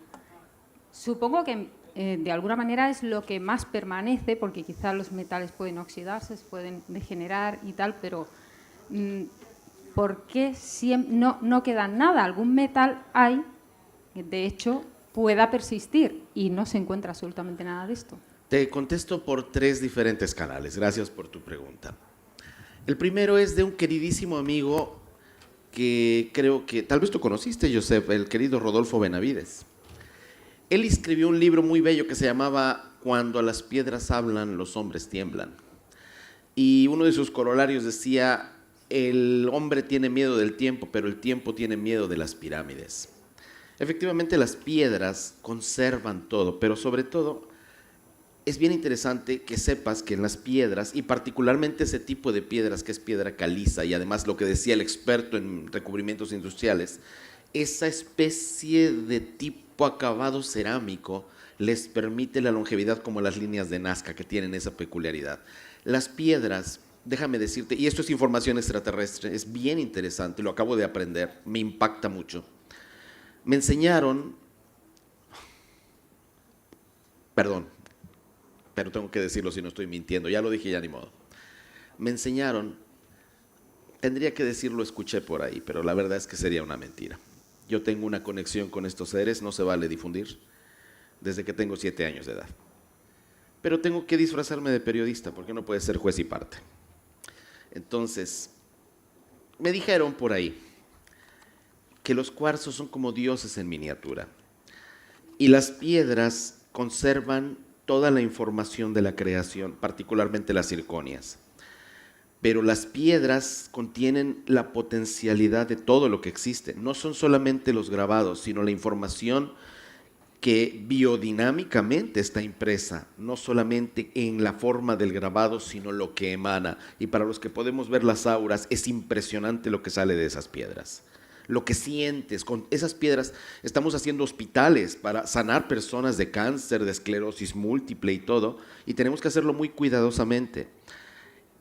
Supongo que de alguna manera es lo que más permanece, porque quizás los metales pueden oxidarse, se pueden degenerar y tal, pero ¿por qué no queda nada? Algún metal hay, de hecho, pueda persistir y no se encuentra absolutamente nada de esto. Te contesto por 3 diferentes canales. Gracias por tu pregunta. El primero es de un queridísimo amigo que creo que tal vez tú conociste, Josep, el querido Rodolfo Benavides. Él escribió un libro muy bello que se llamaba Cuando las piedras hablan, los hombres tiemblan. Y uno de sus corolarios decía, el hombre tiene miedo del tiempo, pero el tiempo tiene miedo de las pirámides. Efectivamente, las piedras conservan todo, pero sobre todo es bien interesante que sepas que en las piedras, y particularmente ese tipo de piedras que es piedra caliza, y además lo que decía el experto en recubrimientos industriales, esa especie de tipo acabado cerámico les permite la longevidad como las líneas de Nazca, que tienen esa peculiaridad. Las piedras, déjame decirte, y esto es información extraterrestre, es bien interesante, lo acabo de aprender, me impacta mucho. Me enseñaron, perdón, pero tengo que decirlo si no estoy mintiendo, ya lo dije, ya ni modo. Me enseñaron, tendría que decirlo, escuché por ahí, pero la verdad es que sería una mentira. Yo tengo una conexión con estos seres, no se vale difundir, desde que tengo 7 años de edad. Pero tengo que disfrazarme de periodista, porque no puede ser juez y parte. Entonces, me dijeron por ahí que los cuarzos son como dioses en miniatura, y las piedras conservan toda la información de la creación, particularmente las zirconias. Pero las piedras contienen la potencialidad de todo lo que existe. No son solamente los grabados, sino la información que biodinámicamente está impresa, no solamente en la forma del grabado, sino lo que emana. Y para los que podemos ver las auras, es impresionante lo que sale de esas piedras. Lo que sientes con esas piedras. Estamos haciendo hospitales para sanar personas de cáncer, de esclerosis múltiple y todo, y tenemos que hacerlo muy cuidadosamente.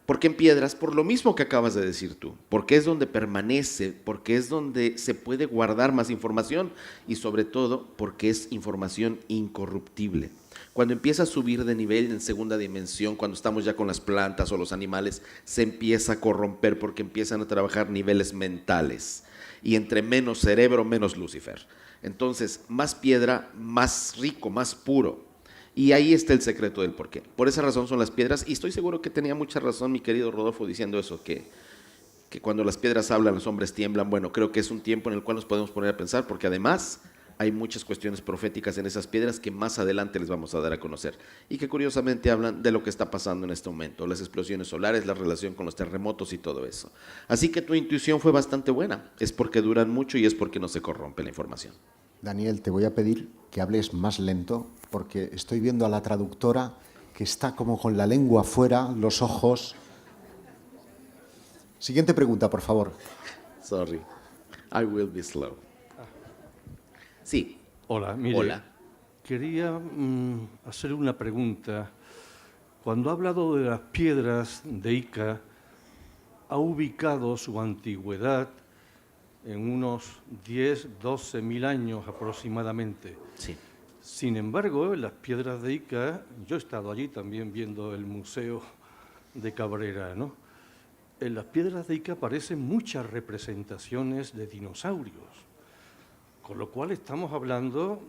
¿Por qué en piedras? Por lo mismo que acabas de decir tú, porque es donde permanece, porque es donde se puede guardar más información y sobre todo porque es información incorruptible. Cuando empieza a subir de nivel en segunda dimensión, cuando estamos ya con las plantas o los animales, se empieza a corromper porque empiezan a trabajar niveles mentales y entre menos cerebro, menos Lucifer. Entonces, más piedra, más rico, más puro. Y ahí está el secreto del porqué. Por esa razón son las piedras, y estoy seguro que tenía mucha razón mi querido Rodolfo diciendo eso, que cuando las piedras hablan, los hombres tiemblan. Bueno, creo que es un tiempo en el cual nos podemos poner a pensar, porque además hay muchas cuestiones proféticas en esas piedras que más adelante les vamos a dar a conocer, y que curiosamente hablan de lo que está pasando en este momento, las explosiones solares, la relación con los terremotos y todo eso. Así que tu intuición fue bastante buena, es porque duran mucho y es porque no se corrompe la información. Daniel, te voy a pedir que hables más lento, porque estoy viendo a la traductora que está como con la lengua afuera, los ojos. Siguiente pregunta, por favor. Sorry, I will be slow. Sí. Hola, mire, Hola. Quería hacer una pregunta. Cuando ha hablado de las piedras de Ica, ha ubicado su antigüedad en unos 10, 12 mil años aproximadamente. Sí. Sin embargo, en las piedras de Ica, yo he estado allí también viendo el Museo de Cabrera, ¿no? En las piedras de Ica aparecen muchas representaciones de dinosaurios, con lo cual estamos hablando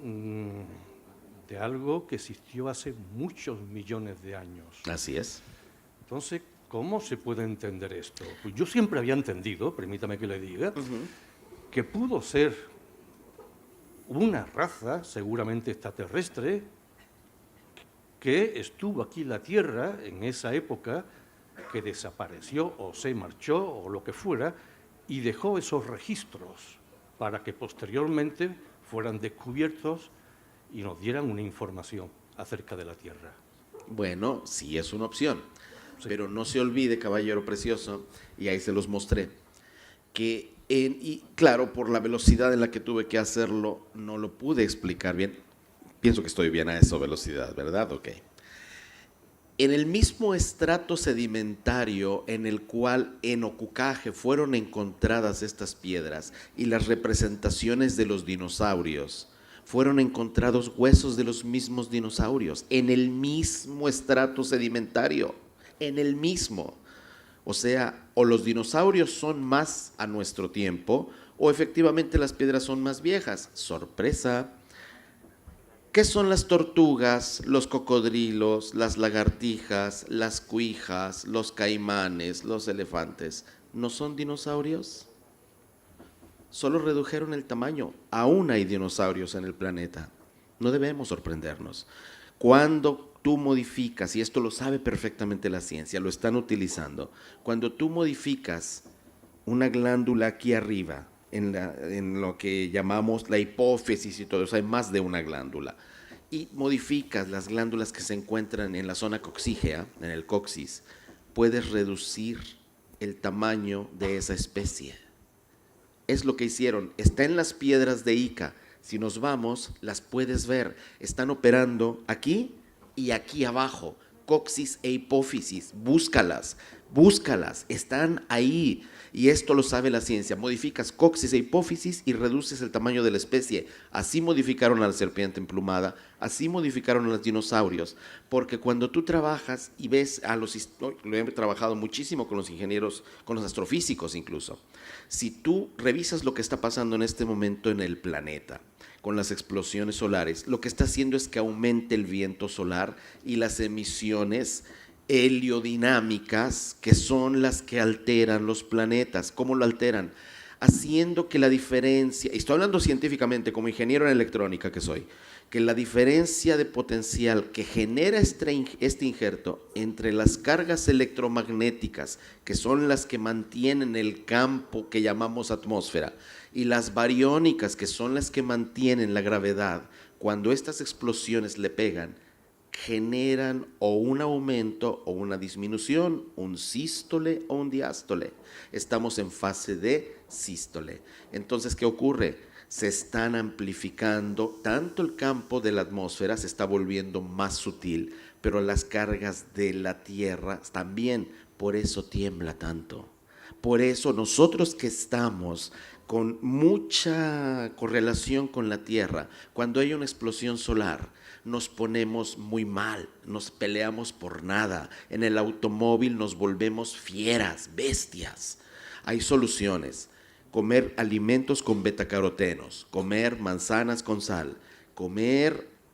de algo que existió hace muchos millones de años. Así es. Entonces, ¿cómo se puede entender esto? Pues yo siempre había entendido, permítame que le diga, que pudo ser una raza, seguramente extraterrestre, que estuvo aquí en la Tierra en esa época, que desapareció o se marchó o lo que fuera, y dejó esos registros para que posteriormente fueran descubiertos y nos dieran una información acerca de la Tierra. Bueno, sí es una opción, sí. Pero no se olvide, caballero precioso, y ahí se los mostré, que y claro, por la velocidad en la que tuve que hacerlo, no lo pude explicar bien. Pienso que estoy bien a esa velocidad, ¿verdad? Ok. En el mismo estrato sedimentario en el cual en Ocucaje fueron encontradas estas piedras y las representaciones de los dinosaurios, fueron encontrados huesos de los mismos dinosaurios, en el mismo estrato sedimentario, en el mismo. O sea, o los dinosaurios son más a nuestro tiempo, o efectivamente las piedras son más viejas. Sorpresa. ¿Qué son las tortugas, los cocodrilos, las lagartijas, las cuijas, los caimanes, los elefantes? ¿No son dinosaurios? Solo redujeron el tamaño. Aún hay dinosaurios en el planeta. No debemos sorprendernos. Cuando tú modificas, y esto lo sabe perfectamente la ciencia, lo están utilizando, cuando tú modificas una glándula aquí arriba, en lo que llamamos la hipófisis y todo eso, hay más de una glándula, y modificas las glándulas que se encuentran en la zona coxígea, en el coxis, puedes reducir el tamaño de esa especie. Es lo que hicieron, está en las piedras de Ica. Si nos vamos, las puedes ver, están operando aquí y aquí abajo, coxis e hipófisis, búscalas, búscalas, están ahí. Y esto lo sabe la ciencia. Modificas coxis e hipófisis y reduces el tamaño de la especie. Así modificaron a la serpiente emplumada, así modificaron a los dinosaurios. Porque cuando tú trabajas y ves a los... Lo he trabajado muchísimo con los ingenieros, con los astrofísicos incluso. Si tú revisas lo que está pasando en este momento en el planeta, con las explosiones solares, lo que está haciendo es que aumente el viento solar y las emisiones heliodinámicas, que son las que alteran los planetas. ¿Cómo lo alteran? Haciendo que la diferencia, y estoy hablando científicamente como ingeniero en electrónica que soy, que la diferencia de potencial que genera este injerto entre las cargas electromagnéticas, que son las que mantienen el campo que llamamos atmósfera, y las bariónicas, que son las que mantienen la gravedad, cuando estas explosiones le pegan, generan o un aumento o una disminución, un sístole o un diástole. Estamos en fase de sístole. Entonces, ¿qué ocurre? Se están amplificando, tanto el campo de la atmósfera se está volviendo más sutil, pero las cargas de la Tierra también, por eso tiembla tanto. Por eso nosotros que estamos con mucha correlación con la Tierra, cuando hay una explosión solar, nos ponemos muy mal, nos peleamos por nada. En el automóvil nos volvemos fieras, bestias. Hay soluciones. Comer alimentos con betacarotenos, comer manzanas con sal,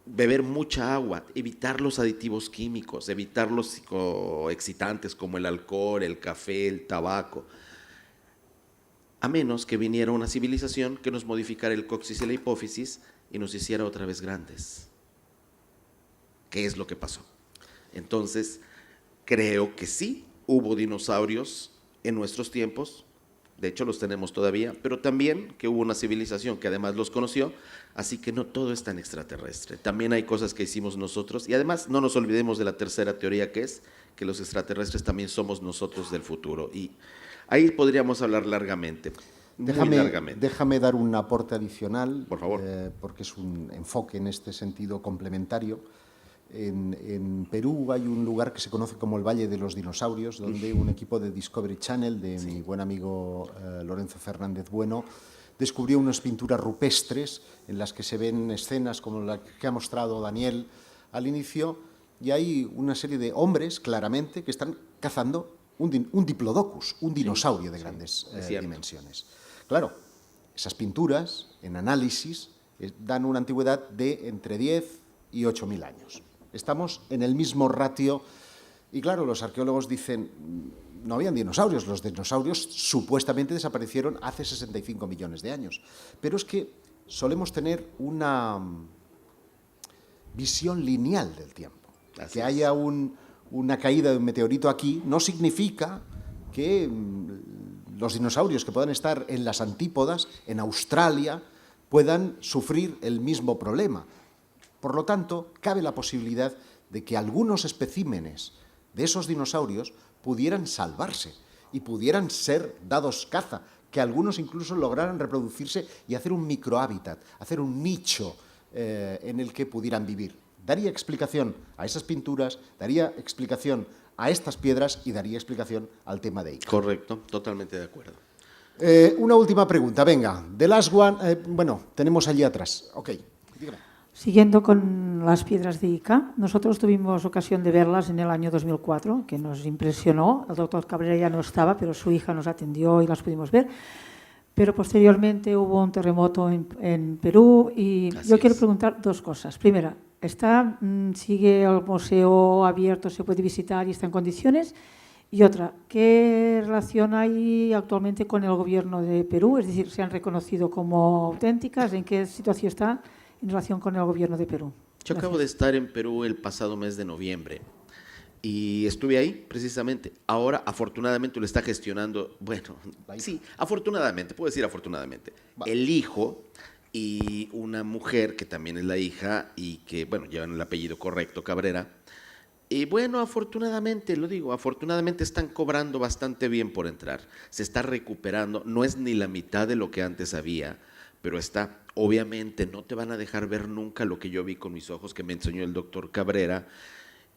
beber mucha agua, evitar los aditivos químicos, evitar los psicoexcitantes como el alcohol, el café, el tabaco. A menos que viniera una civilización que nos modificara el coxis y la hipófisis y nos hiciera otra vez grandes. ¿Qué es lo que pasó? Entonces, creo que sí hubo dinosaurios en nuestros tiempos, de hecho los tenemos todavía, pero también que hubo una civilización que además los conoció, así que no todo es tan extraterrestre. También hay cosas que hicimos nosotros y además no nos olvidemos de la tercera teoría, que es que los extraterrestres también somos nosotros del futuro. Y ahí podríamos hablar largamente. Déjame dar un aporte adicional, por favor, porque es un enfoque en este sentido complementario. En Perú hay un lugar que se conoce como el Valle de los Dinosaurios, donde un equipo de Discovery Channel, de mi buen amigo Lorenzo Fernández Bueno, descubrió unas pinturas rupestres en las que se ven escenas como la que ha mostrado Daniel al inicio, y hay una serie de hombres, claramente, que están cazando un diplodocus, un dinosaurio de grandes dimensiones. Claro, esas pinturas, en análisis, dan una antigüedad de entre 10 y 8.000 años. Estamos en el mismo ratio y claro, los arqueólogos dicen, no habían dinosaurios, los dinosaurios supuestamente desaparecieron hace 65 millones de años, pero es que solemos tener una visión lineal del tiempo. Que haya una caída de un meteorito aquí no significa que los dinosaurios que puedan estar en las antípodas, en Australia, puedan sufrir el mismo problema. Por lo tanto, cabe la posibilidad de que algunos especímenes de esos dinosaurios pudieran salvarse y pudieran ser dados caza, que algunos incluso lograran reproducirse y hacer un microhábitat, hacer un nicho en el que pudieran vivir. Daría explicación a esas pinturas, daría explicación a estas piedras y daría explicación al tema de Ica. Correcto, totalmente de acuerdo. Una última pregunta, venga. The last one, tenemos allí atrás. Ok, dígame. Siguiendo con las piedras de Ica, nosotros tuvimos ocasión de verlas en el año 2004, que nos impresionó. El doctor Cabrera ya no estaba, pero su hija nos atendió y las pudimos ver. Pero posteriormente hubo un terremoto en Perú y yo quiero preguntar dos cosas. Primera, ¿sigue el museo abierto, se puede visitar y está en condiciones? Y otra, ¿qué relación hay actualmente con el gobierno de Perú? Es decir, ¿se han reconocido como auténticas? ¿En qué situación está en relación con el gobierno de Perú? Yo acabo de estar en Perú el pasado mes de noviembre y estuve ahí precisamente. Ahora, afortunadamente, lo está gestionando, afortunadamente, puedo decir afortunadamente, el hijo y una mujer que también es la hija y que, llevan el apellido correcto, Cabrera. Y afortunadamente, afortunadamente están cobrando bastante bien por entrar. Se está recuperando, no es ni la mitad de lo que antes había, pero obviamente no te van a dejar ver nunca lo que yo vi con mis ojos, que me enseñó el doctor Cabrera,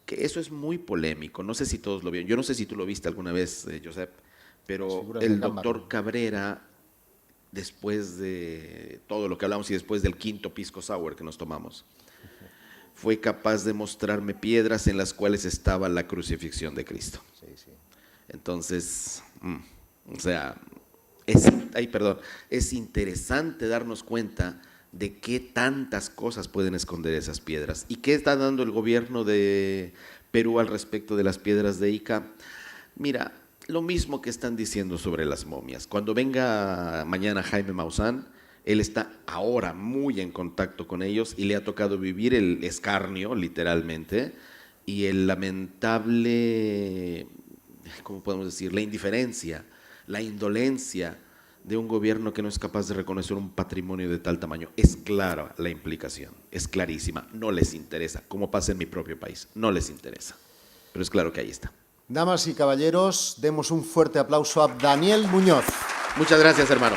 que eso es muy polémico. No sé si todos lo vieron. Yo no sé si tú lo viste alguna vez, Josep, pero el doctor Cabrera, después de todo lo que hablamos y después del quinto pisco sour que nos tomamos, fue capaz de mostrarme piedras en las cuales estaba la crucifixión de Cristo. Entonces, o sea, es interesante darnos cuenta de qué tantas cosas pueden esconder esas piedras. ¿Y qué está dando el gobierno de Perú al respecto de las piedras de Ica? Mira, lo mismo que están diciendo sobre las momias. Cuando venga mañana Jaime Maussan, él está ahora muy en contacto con ellos y le ha tocado vivir el escarnio, literalmente, y el lamentable, ¿cómo podemos decir?, la indiferencia, la indolencia de un gobierno que no es capaz de reconocer un patrimonio de tal tamaño. Es clara la implicación, es clarísima, no les interesa, como pasa en mi propio país, no les interesa, pero es claro que ahí está. Damas y caballeros, demos un fuerte aplauso a Daniel Muñoz. Muchas gracias, hermano.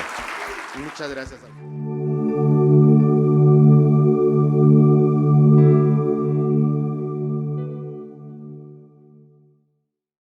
Muchas gracias.